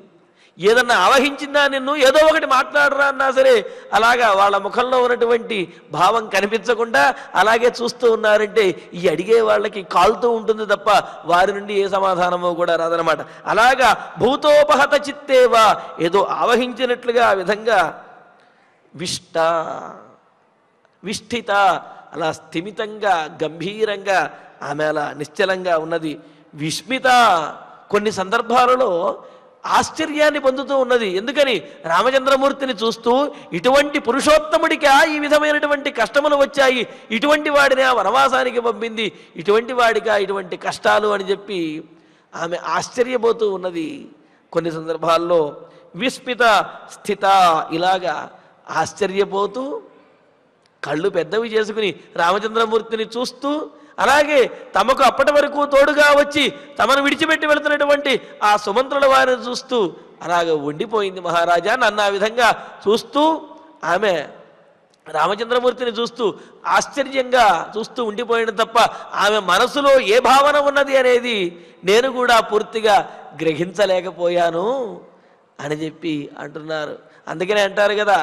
ఏదన్నా ఆవహించిందా నిన్ను, ఏదో ఒకటి మాట్లాడరా అన్నా సరే అలాగా వాళ్ళ ముఖంలో ఉన్నటువంటి భావం కనిపించకుండా అలాగే చూస్తూ ఉన్నారంటే ఈ అడిగే వాళ్ళకి కాలుతూ ఉంటుంది తప్ప వారి నుండి ఏ సమాధానమో కూడా రాదనమాట. అలాగా భూతోపహత చిత్తేవా, ఏదో ఆవహించినట్లుగా ఆ విధంగా విష్ఠిత, అలా స్థిమితంగా గంభీరంగా ఆమె అలా నిశ్చలంగా ఉన్నది. విస్మిత, కొన్ని సందర్భాలలో ఆశ్చర్యాన్ని పొందుతూ ఉన్నది. ఎందుకని, రామచంద్రమూర్తిని చూస్తూ ఇటువంటి పురుషోత్తముడికా ఈ విధమైనటువంటి కష్టములు వచ్చాయి, ఇటువంటి వాడిని ఆ వనవాసానికి పంపింది, ఇటువంటి వాడికా ఇటువంటి కష్టాలు అని చెప్పి ఆమె ఆశ్చర్యపోతూ ఉన్నది. కొన్ని సందర్భాల్లో విస్మిత స్థిత, ఇలాగా ఆశ్చర్యపోతూ కళ్ళు పెద్దవి చేసుకుని రామచంద్రమూర్తిని చూస్తూ, అలాగే తమకు అప్పటి వరకు తోడుగా వచ్చి తమను విడిచిపెట్టి వెళుతున్నటువంటి ఆ సుమంత్రుల వారిని చూస్తూ అలాగ ఉండిపోయింది. మహారాజా, నన్ను ఆ విధంగా చూస్తూ ఆమె రామచంద్రమూర్తిని చూస్తూ ఆశ్చర్యంగా చూస్తూ ఉండిపోయిన తప్ప ఆమె మనసులో ఏ భావన ఉన్నది అనేది నేను కూడా పూర్తిగా గ్రహించలేకపోయాను అని చెప్పి అంటున్నారు. అందుకనే అంటారు కదా,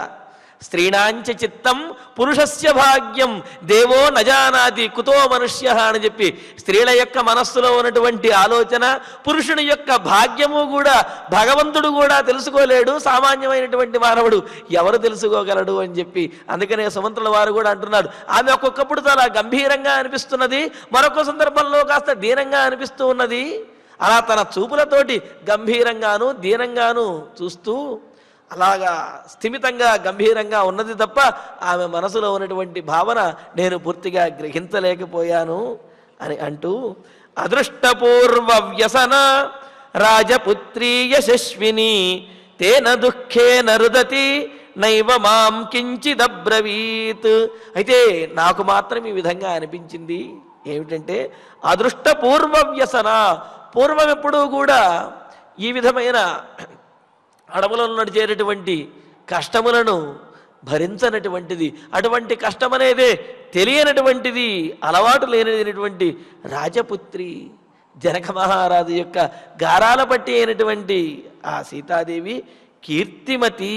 స్త్రీణాంచ చిత్తం పురుషస్య భాగ్యం దేవో నజానాతి కుతో మనుష్య అని చెప్పి స్త్రీల యొక్క మనస్సులో ఉన్నటువంటి ఆలోచన, పురుషుని యొక్క భాగ్యము కూడా భగవంతుడు కూడా తెలుసుకోలేడు, సామాన్యమైనటువంటి మానవుడు ఎవరు తెలుసుకోగలడు అని చెప్పి. అందుకనే సుమంత్రుల వారు కూడా అంటున్నారు, ఆమె ఒక్కొక్కప్పుడు చాలా గంభీరంగా అనిపిస్తున్నది, మరొక సందర్భంలో కాస్త దీనంగా అనిపిస్తూ ఉన్నది. అలా తన చూపులతోటి గంభీరంగాను దీనంగాను చూస్తూ అలాగా స్థిమితంగా గంభీరంగా ఉన్నది తప్ప ఆమె మనసులో ఉన్నటువంటి భావన నేను పూర్తిగా గ్రహించలేకపోయాను అని అంటూ, అదృష్టపూర్వ వ్యసన రాజపుత్రీ యశస్విని తేన దుఃఖేన రుదతి నైవ మాం కించిదబ్రవీత్. అయితే నాకు మాత్రం ఈ విధంగా అనిపించింది ఏమిటంటే, అదృష్టపూర్వ వ్యసన, పూర్వం ఎప్పుడూ కూడా ఈ విధమైన అడవులలో నడిచేటటువంటి కష్టములను భరించనటువంటిది, అటువంటి కష్టం అనేదే తెలియనటువంటిది, అలవాటు లేనటువంటి రాజపుత్రి జనక మహారాజు యొక్క గారాల పట్టి అయినటువంటి ఆ సీతాదేవి కీర్తిమతి,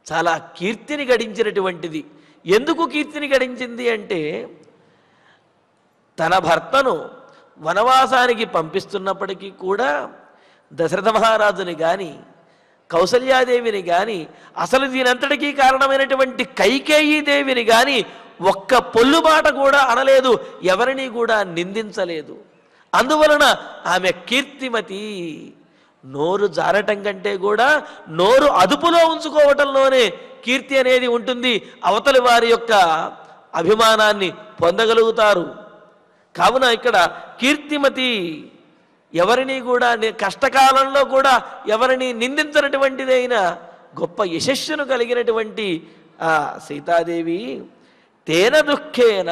చాలా కీర్తిని గడించినటువంటిది. ఎందుకు కీర్తిని గడించింది అంటే, తన భర్తను వనవాసానికి పంపిస్తున్నప్పటికీ కూడా దశరథ మహారాజుని కానీ కౌసల్యాదేవిని కానీ అసలు దీనంతటికీ కారణమైనటువంటి కైకేయీదేవిని కానీ ఒక్క పొల్లుబాట కూడా అనలేదు, ఎవరిని కూడా నిందించలేదు. అందువలన ఆమె కీర్తిమతి. నోరు జారటం కంటే కూడా నోరు అదుపులో ఉంచుకోవటంలోనే కీర్తి అనేది ఉంటుంది. అవతలి వారి యొక్క అభిమానాన్ని పొందగలుగుతారు. కావున ఇక్కడ కీర్తిమతి, ఎవరిని కూడా కష్టకాలంలో కూడా ఎవరిని నిందించినటువంటిదైన గొప్ప యశస్సును కలిగినటువంటి ఆ సీతాదేవి తేన దుఃఖేన,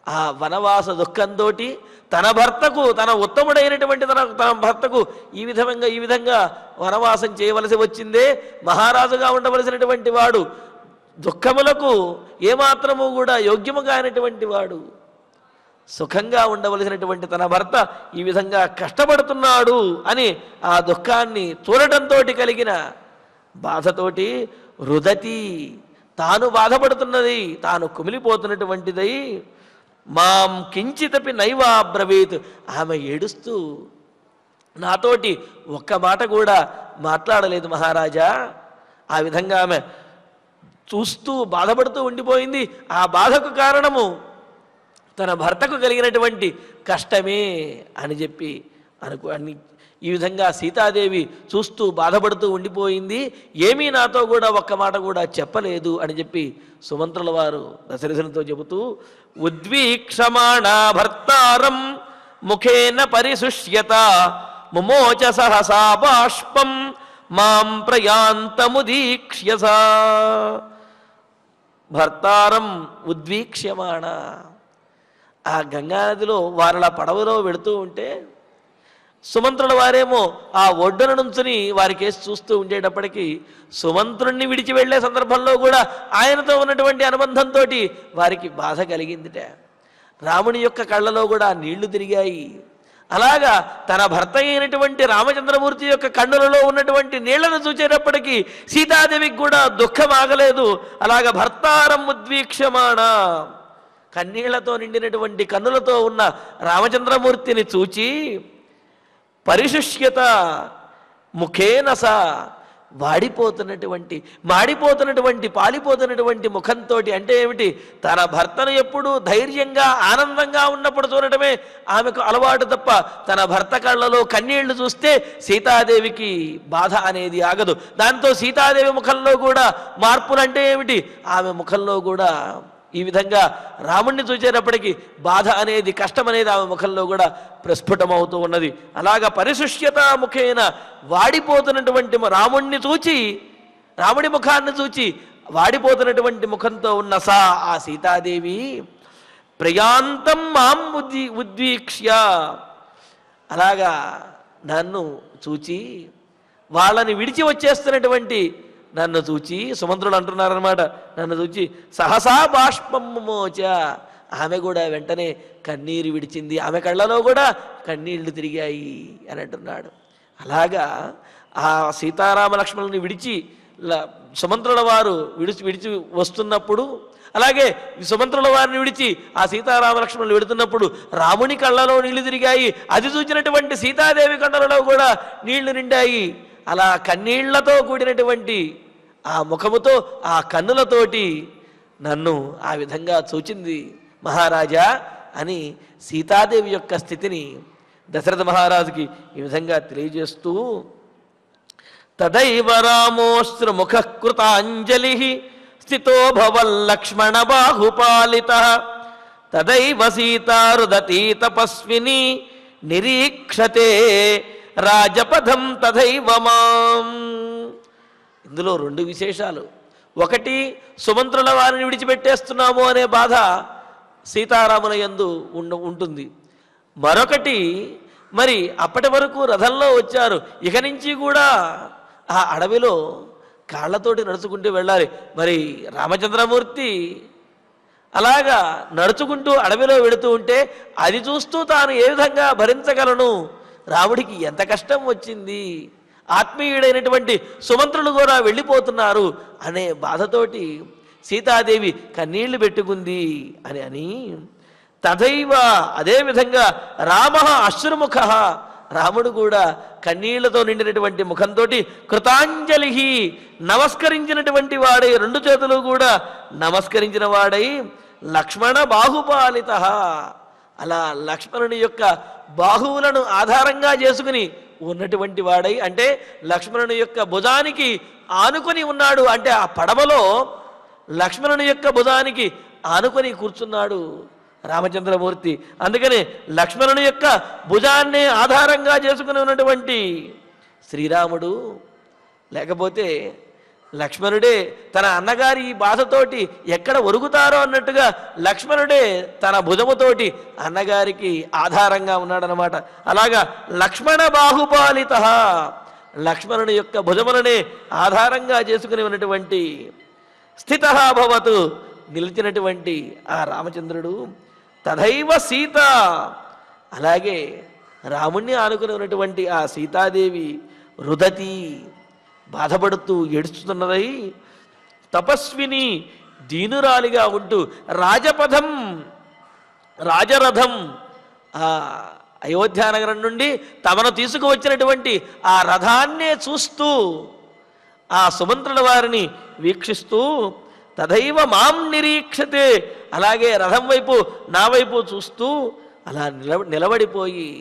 ఆ వనవాస దుఃఖంతో తన భర్తకు, తన ఉత్తముడైనటువంటి తన భర్తకు ఈ విధంగా వనవాసం చేయవలసి వచ్చిందే, మహారాజుగా ఉండవలసినటువంటి వాడు దుఃఖములకు ఏమాత్రము కూడా యోగ్యము కానటువంటి వాడు, సుఖంగా ఉండవలసినటువంటి తన భర్త ఈ విధంగా కష్టపడుతున్నాడు అని ఆ దుఃఖాన్ని చూడటంతో కలిగిన బాధతోటి రుదతి, తాను బాధపడుతున్నది, తాను కుమిలిపోతున్నటువంటిదై మాం కించితపి నైవా బ్రవీత్, ఆమె ఏడుస్తూ నాతోటి ఒక్క మాట కూడా మాట్లాడలేదు మహారాజా. ఆ విధంగా ఆమె చూస్తూ బాధపడుతూ ఉండిపోయింది. ఆ బాధకు కారణము తన భర్తకు కలిగినటువంటి కష్టమే అని చెప్పి అని ఈ విధంగా సీతాదేవి చూస్తూ బాధపడుతూ ఉండిపోయింది. ఏమీ నాతో కూడా ఒక్క మాట కూడా చెప్పలేదు అని చెప్పి సుమంత్రుల వారు దశరథునితో చెబుతూ, ఉద్వీక్షమాణా భర్తారం ముఖేన పరిశుష్యత ముమోచ సహసా బాష్పం మాం ప్రయాంతముదీక్ష్యస. భర్తారం ఉద్వీక్ష్యమాణ, ఆ గంగానదిలో వారలా పడవలో వెళుతూ ఉంటే సుమంత్రుల వారేమో ఆ ఒడ్డున నుంచుని వారి కేసు చూస్తూ ఉండేటప్పటికీ సుమంత్రుణ్ణి విడిచి వెళ్లే సందర్భంలో కూడా ఆయనతో ఉన్నటువంటి అనుబంధంతో వారికి బాధ కలిగిందిట. రాముని యొక్క కళ్ళలో కూడా నీళ్లు తిరిగాయి. అలాగా తన భర్త అయినటువంటి రామచంద్రమూర్తి యొక్క కన్నులలో ఉన్నటువంటి నీళ్లను చూచేటప్పటికీ సీతాదేవికి కూడా దుఃఖం ఆగలేదు. అలాగా భర్తారం ఉద్వీక్షమాణ, కన్నీళ్లతో నిండినటువంటి కన్నులతో ఉన్న రామచంద్రమూర్తిని చూచి పరిశుష్యత ముఖేనస, మాడిపోతున్నటువంటి పాలిపోతున్నటువంటి ముఖంతో, అంటే ఏమిటి, తన భర్తను ఎప్పుడూ ధైర్యంగా ఆనందంగా ఉన్నప్పుడు చూడటమే ఆమెకు అలవాటు తప్ప తన భర్త కళ్ళలో కన్నీళ్లు చూస్తే సీతాదేవికి బాధ అనేది ఆగదు. దాంతో సీతాదేవి ముఖంలో కూడా మార్పులు అంటే ఏమిటి, ఆమె ముఖంలో కూడా ఈ విధంగా రాముణ్ణి చూచేటప్పటికి బాధ అనేది, కష్టం అనేది ఆమె ముఖంలో కూడా ప్రస్ఫుటమవుతూ ఉన్నది. అలాగా పరిశుష్యత ముఖేన, వాడిపోతున్నటువంటి రాముణ్ణి చూచి, రాముడి ముఖాన్ని చూచి వాడిపోతున్నటువంటి ముఖంతో ఉన్న ఆ సీతాదేవి ప్రయాంతం మాం ఉద్వీక్ష్య, అలాగా నన్ను చూచి వాళ్ళని విడిచి వచ్చేస్తున్నటువంటి నన్ను చూచి సుమంత్రుడు అంటున్నారనమాట, నన్ను చూచి సహసా బాష్పమ్మోచ, ఆమె కూడా వెంటనే కన్నీరు విడిచింది, ఆమె కళ్ళలో కూడా కన్నీళ్లు తిరిగాయి అని అంటున్నాడు. అలాగా ఆ సీతారామ లక్ష్మణుని విడిచి సుమంత్రుల వారు విడిచి వస్తున్నప్పుడు, అలాగే సుమంత్రుల వారిని విడిచి ఆ సీతారామ లక్ష్మణులు వెడుతున్నప్పుడు రాముని కళ్ళలో నీళ్లు తిరిగాయి. అది చూసినటువంటి సీతాదేవి కళ్ళలో కూడా నీళ్లు నిండాయి. అలా కన్నీళ్లతో కూడినటువంటి ఆ ముఖముతో ఆ కన్నులతోటి నన్ను ఆ విధంగా చూచింది మహారాజా అని సీతాదేవి యొక్క స్థితిని దశరథ మహారాజుకి ఈ విధంగా తెలియజేస్తూ, తదైవ రామోశ్రుముఖ కృతాంజలి స్థితో భవల్లక్ష్మణ బాహుపాలిత తదైవ సీతారుదతీ తపస్విని నిరీక్షతే రాజపథం తథైవ మాం. ఇందులో రెండు విశేషాలు. ఒకటి, సుమంత్రుల వారిని విడిచిపెట్టేస్తున్నాము అనే బాధ సీతారాముల యందు ఉంటుంది. మరొకటి, మరి అప్పటి వరకు రథంలో వచ్చారు, ఇక నుంచి కూడా ఆ అడవిలో కాళ్ళతోటి నడుచుకుంటూ వెళ్ళాలి. మరి రామచంద్రమూర్తి అలాగా నడుచుకుంటూ అడవిలో వెళుతూ ఉంటే అది చూస్తూ తాను ఏ విధంగా భరించగలను, రాముడికి ఎంత కష్టం వచ్చింది, ఆత్మీయుడైనటువంటి సుమంత్రులు కూడా వెళ్ళిపోతున్నారు అనే బాధతోటి సీతాదేవి కన్నీళ్లు పెట్టుకుంది అని తథైవ అదేవిధంగా రామ అశ్రుముఖ, రాముడు కూడా కన్నీళ్లతో నిండినటువంటి ముఖంతో కృతాంజలి నమస్కరించినటువంటి వాడై, రెండు చేతులు కూడా నమస్కరించిన వాడై లక్ష్మణ బాహుపాలిత, అలా లక్ష్మణుని యొక్క బాహువులను ఆధారంగా చేసుకుని ఉన్నటువంటి వాడై, అంటే లక్ష్మణుని యొక్క భుజానికి ఆనుకొని ఉన్నాడు. అంటే ఆ పడవలో లక్ష్మణుని యొక్క భుజానికి ఆనుకొని కూర్చున్నాడు రామచంద్రమూర్తి. అందుకని లక్ష్మణుని యొక్క భుజాన్నే ఆధారంగా చేసుకుని ఉన్నటువంటి శ్రీరాముడు, లేకపోతే లక్ష్మణుడే తన అన్నగారి ఈ బాధతోటి ఎక్కడ ఒరుగుతారో అన్నట్టుగా లక్ష్మణుడే తన భుజముతోటి అన్నగారికి ఆధారంగా ఉన్నాడనమాట. అలాగా లక్ష్మణ బాహుపాలిత, లక్ష్మణుని యొక్క భుజములనే ఆధారంగా చేసుకుని ఉన్నటువంటి స్థిత భవతు, నిలిచినటువంటి ఆ రామచంద్రుడు, తథైవ సీత, అలాగే రాముణ్ణి ఆనుకుని ఉన్నటువంటి ఆ సీతాదేవి రుదతి, బాధపడుతూ ఏడుస్తున్నదై తపస్విని, దీనురాలిగా ఉంటూ రాజపథం రాజరథం, ఆ అయోధ్యానగరం నుండి తమను తీసుకువచ్చినటువంటి ఆ రథాన్నే చూస్తూ ఆ సుమంత్రుల వారిని వీక్షిస్తూ తథైవ మాం నిరీక్షతే, అలాగే రథం వైపు నా వైపు చూస్తూ అలా నిలబడిపోయి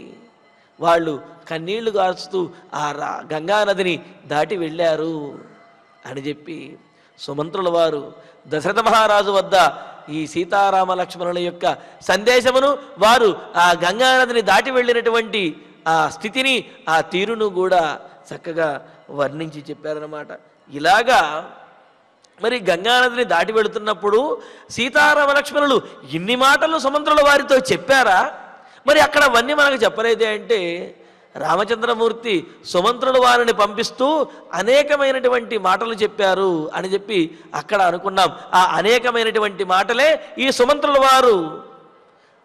వాళ్ళు కన్నీళ్లు గార్చుతూ ఆ గంగానదిని దాటి వెళ్ళారు అని చెప్పి సుమంత్రుల వారు దశరథ మహారాజు వద్ద ఈ సీతారామ లక్ష్మణుల యొక్క సందేశమును, వారు ఆ గంగానదిని దాటి వెళ్ళినటువంటి ఆ స్థితిని, ఆ తీరును కూడా చక్కగా వర్ణించి చెప్పారన్నమాట. ఇలాగా మరి గంగానదిని దాటి వెళుతున్నప్పుడు సీతారామ లక్ష్మణులు ఇన్ని మాటలు సుమంత్రుల వారితో చెప్పారా? మరి అక్కడ అవన్నీ మనకు చెప్పలేదే అంటే, రామచంద్రమూర్తి సుమంత్రుల వారిని పంపిస్తూ అనేకమైనటువంటి మాటలు చెప్పారు అని చెప్పి అక్కడ అనుకున్నాం. ఆ అనేకమైనటువంటి మాటలే ఈ సుమంత్రుల వారు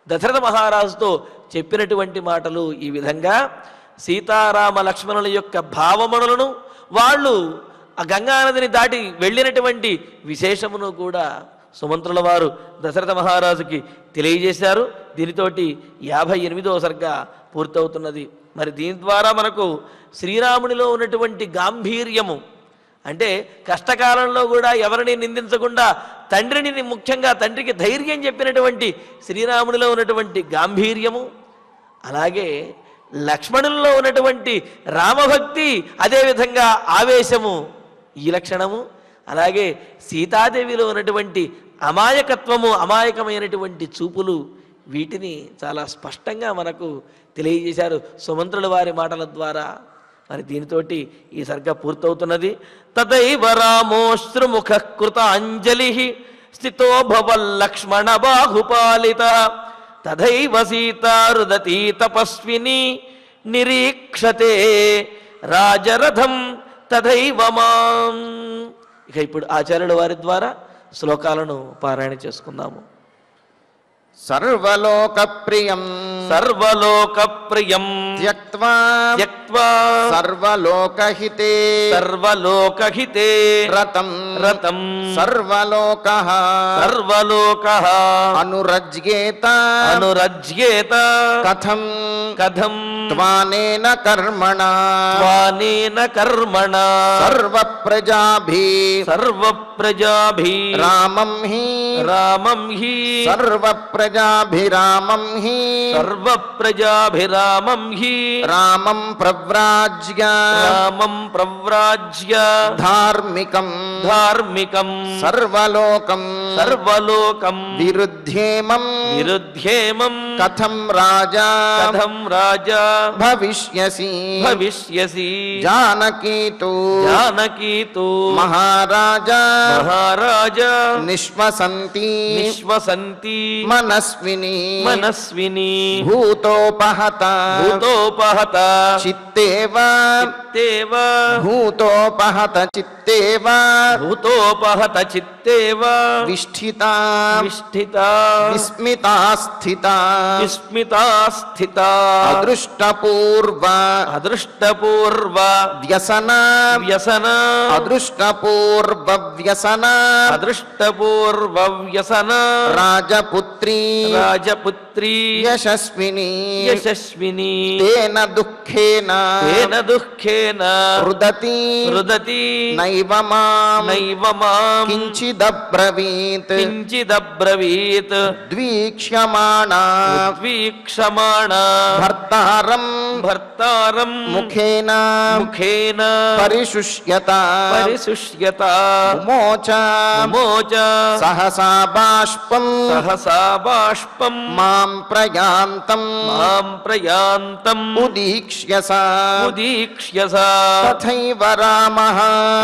దశరథ మహారాజుతో చెప్పినటువంటి మాటలు. ఈ విధంగా సీతారామ లక్ష్మణుల యొక్క భావములను, వాళ్ళు ఆ గంగానదిని దాటి వెళ్ళినటువంటి విశేషమును కూడా సుమంత్రుల వారు దశరథ మహారాజుకి తెలియజేశారు. దీనితోటి 58వ సర్గ పూర్తవుతున్నది. మరి దీని ద్వారా మనకు శ్రీరామునిలో ఉన్నటువంటి గాంభీర్యము, అంటే కష్టకాలంలో కూడా ఎవరిని నిందించకుండా తండ్రిని, ముఖ్యంగా తండ్రికి ధైర్యం చెప్పినటువంటి శ్రీరామునిలో ఉన్నటువంటి గాంభీర్యము, అలాగే లక్ష్మణుల్లో ఉన్నటువంటి రామభక్తి, అదేవిధంగా ఆవేశము, ఈ లక్షణము, అలాగే సీతాదేవిలో ఉన్నటువంటి అమాయకత్వము, అమాయకమైనటువంటి చూపులు, వీటిని చాలా స్పష్టంగా మనకు తెలియజేశారు సుమంత్రుల వారి మాటల ద్వారా. మరి దీనితోటి ఈ సర్గ పూర్తవుతున్నది. తదైవ రామోశ్రుముఖ కృతాంజలి స్థితో భవల్లక్ష్మణ బాహుపాలిత తథైవ సీతారుదతీ తపస్విని నిరీక్షతే రాజరథం తథైవ మాం. ఇక ఇప్పుడు ఆచార్యుల వారి ద్వారా శ్లోకాలను పారాయణ చేసుకుందాము. సర్వలోక ప్రియం సర్వలోక ప్రియం త్యక్త్వా త్యక్త్వా సర్వలోకహితే సర్వలోకహితే రతం రతం సర్వలోకః సర్వలోకః అనురజ్యేత అనురజ్యేత కథం కథం త్వానేన కర్మణా త్వానేన కర్మణా సర్వప్రజాభిః సర్వప్రజాభిః రామం హి రామం హి సర్వప్రజాభిరామం హి సర్వప్రజాభిరామం హి రామం ప్రవ్రాజ్య రామం ప్రవ్రాజ్య ధార్మికం ధార్మికం సర్వలోకం సర్వలోకం విరుధ్యేమం విరుధ్యేమం కథం రాజా కథం రాజా భవిష్యసి భవిష్యసి. జానకీతు జానకీతు మహారాజా మహారాజా నిశ్వసంతి నిశ్వసంతి మనస్విని మనస్విని భూతోపహత భూతోపహత చిత్తేవ చిత్తేవ భూతోపహత చిత్తేవ భూతోపహత చిత్తేవ విష్ఠిత విష్ఠిత విస్మితా స్థిత విస్మితా స్థిత అదృష్టపూర్వ అదృష్టపూర్వ వ్యసన వ్యసన అదృష్టపూర్వ వ్యసన అదృష్టపూర్వ వ్యసన రాజపుత్రీ రాజపుత్రీ యశస్విని యశస్విని తేన దుఃఖేన తేన దుఃఖేన రుదతి రుదతి నైవ మాం నైవ మాం కించిదబ్రవీత్ కించిదబ్రవీత్ ద్వీక్ష్యమాణా వీక్షమాణ భర్తారం భర్తారం ముఖేన ముఖేన పరిశుష్యత పరిశుష్యత ఉమోచ మోచ సహసా బాష్పం సహసా బాష్పం మాం ప్రయాంతం మాం ప్రయాంతం ఉదీక్ష్యస ఉదీక్ష్యస తథైవ రామః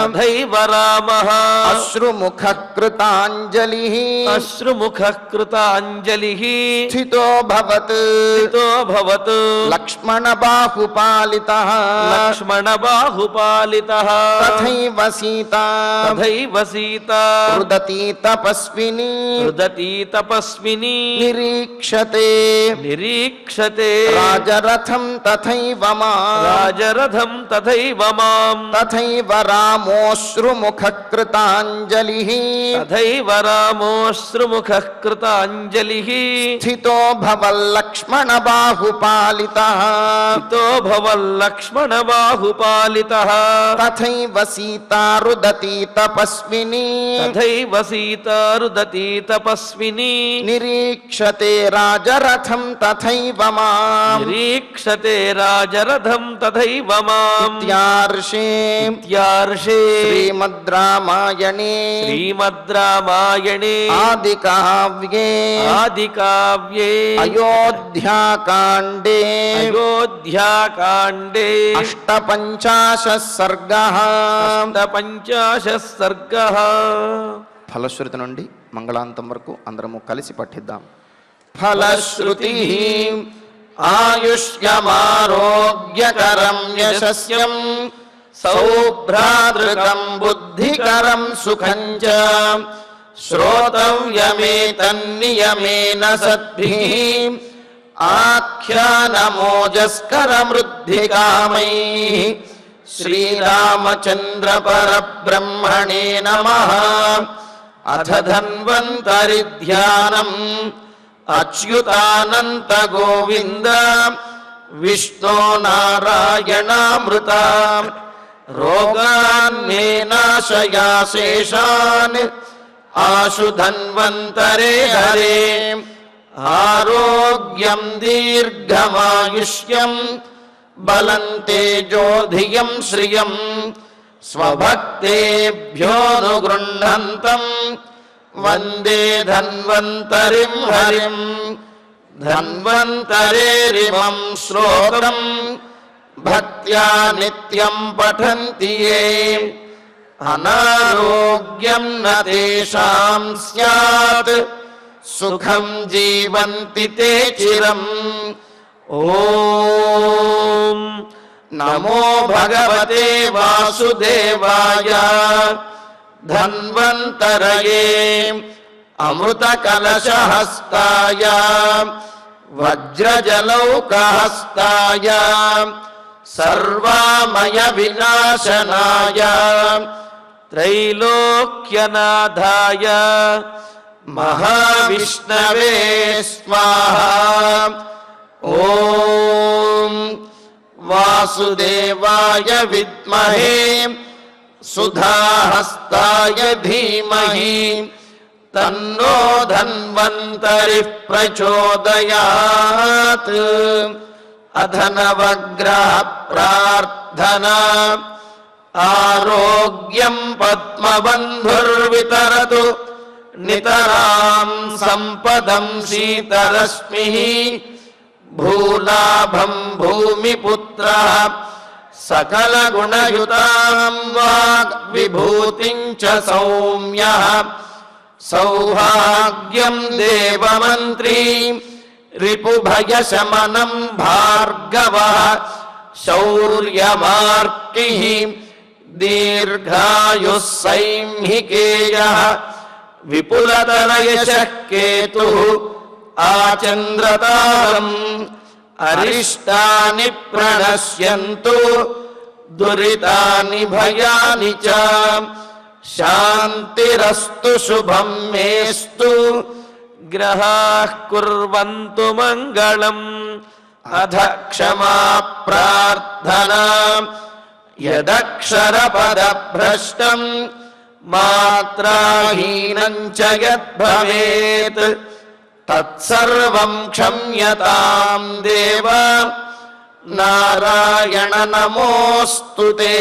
తథైవ రామః అశ్రుముఖ కృతాంజలిః అశ్రుముఖ కృతాంజలిః స్థితో భవత్ స్థితో భవత్ లక్ష్మణ బాహుపాలితః లక్ష్మణ బాహుపాలితః తథైవ సీతా తథైవ సీతా రుదతి తపస్విని రుదతి తపస్విని నిరీక్షతే నిరీక్షతే రాజరథం తథైవ మాం రాజరథం తథైవ మాం తథైవ రామోశ్రుముఖ కృతాంజలిః తథైవ రామోశ్రుముఖ కృతాంజలిః స్థితో భవల్లక్ష్మణ బాహుపాలితః స్థితో భవల్లక్ష్మణ బాహుపాలితః తథైవ సీతా రుదతి తపస్విని తథైవ సీతా రుదతి తపస్విని నిరీక్షతే రాజరథం తథైవ మాం నిరీక్షతే రాజరథం తథైవ మాం. ఇత్యార్షే ఇత్యార్షే శ్రీమద్ రామాయణే శ్రీమద్ రామాయణే ఆదికావ్యే ఆదికావ్యే అయోధ్యాకాండే అయోధ్యాకాండే అష్టపంచాశः సర్గः అష్టపంచాశः సర్గः. ఫలశ్రుతి నుండి మంగళాంతం వరకు అందరము కలిసి పఠిద్దాం. ఫలశ్రుతి ఆయుష్యమారోగ్యకరం యశస్యం సౌభ్రాతృకం బుద్ధికరం సుఖం చ శ్రోతవ్యమేతన్నియమేన సద్భిః ఆఖ్యానమోజస్కరమృద్ధికామైః శ్రీరామచంద్ర పరబ్రహ్మణే నమః. అథ ధన్వంతరి ధ్యానం అచ్యుతానంత గోవింద విష్ణో నారాయణామృత రోగాన్మే నాశయాశేషాన్ ఆశు ధన్వంతరే హరే. ఆరోగ్యం దీర్ఘమాయుష్యం బలం తేజోధియం శ్రియం స్వభక్తేభ్యోనుగృహంతం వందే ధన్వంతరిం హరిం. ధన్వంతరేరిమం శ్లోకం భక్త్యా నిత్యం పఠంతి యే అనారోగ్యం న తేషాం స్యాత్ సుఖం జీవంతి తే చిరం. ఓం నమో భగవతే వాసుదేవాయ ధన్వంతరయే అమృతకలశహస్తాయ వజ్రజలౌకహస్తాయ సర్వామయ వినాశనాయ త్రైలోక్యనాథాయ మహావిష్ణవే స్వాహా. ఓం వాసుదేవాయ విద్మహే సుధాహస్తాయ ధీమహి తన్నో ధన్వంతరిః ప్రచోదయాత్. అధ నవగ్రహ ప్రార్థనా ఆరోగ్యం పద్మబంధుర్వితరతు నితరాం సంపదం శీతరశ్మిః భూలాభం భూమిపుత్రః సకలగుణయుతాం వాగ్విభూతిం చ సౌమ్యః సౌభాగ్యం దేవమంత్రీ రిపుభయశమనం భార్గవః శౌర్యమార్కిః దీర్ఘాయుః సైంహికేయః విపులతరయశః కేతుః ఆచంద్రతారం అరిష్టాని ప్రణశ్యంతు దురితాని భయాని చ శాంతిరస్తు శుభం మేస్తు గ్రహాః కుర్వంతు మంగళం. అధ క్షమా ప్రార్థనా యదక్షరపదభ్రష్టం మాత్రాహీనం చ యద్భవేత్ తత్సర్వం క్షమ్యతాం దేవ నారాయణ నమోస్తుతే.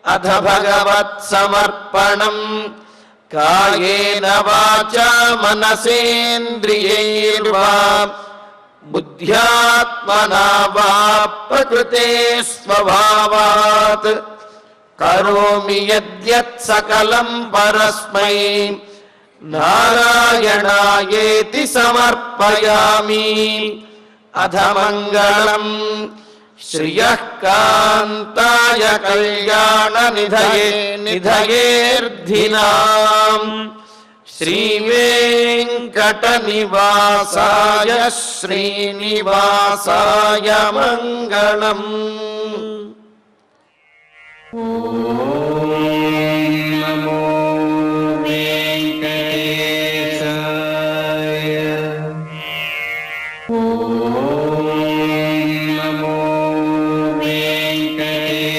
అథ భగవత్ సమర్పణం కాయేన వాచా మనసేంద్రియైర్వా బుద్ధ్యాత్మనా వా ప్రకృతే స్వభావాత్ కరోమి యద్యత్ సకలం పరస్మై నారాయణాయేతి సమర్పయామి. అధ మంగళం శ్రియః కాంతాయ కళ్యాణ నిధయేర్ధినాం శ్రీవేంకటనివాసాయ శ్రీనివాసాయ మంగళం. నమో వెంకటేశాయ. నమో వెంకటేశాయ.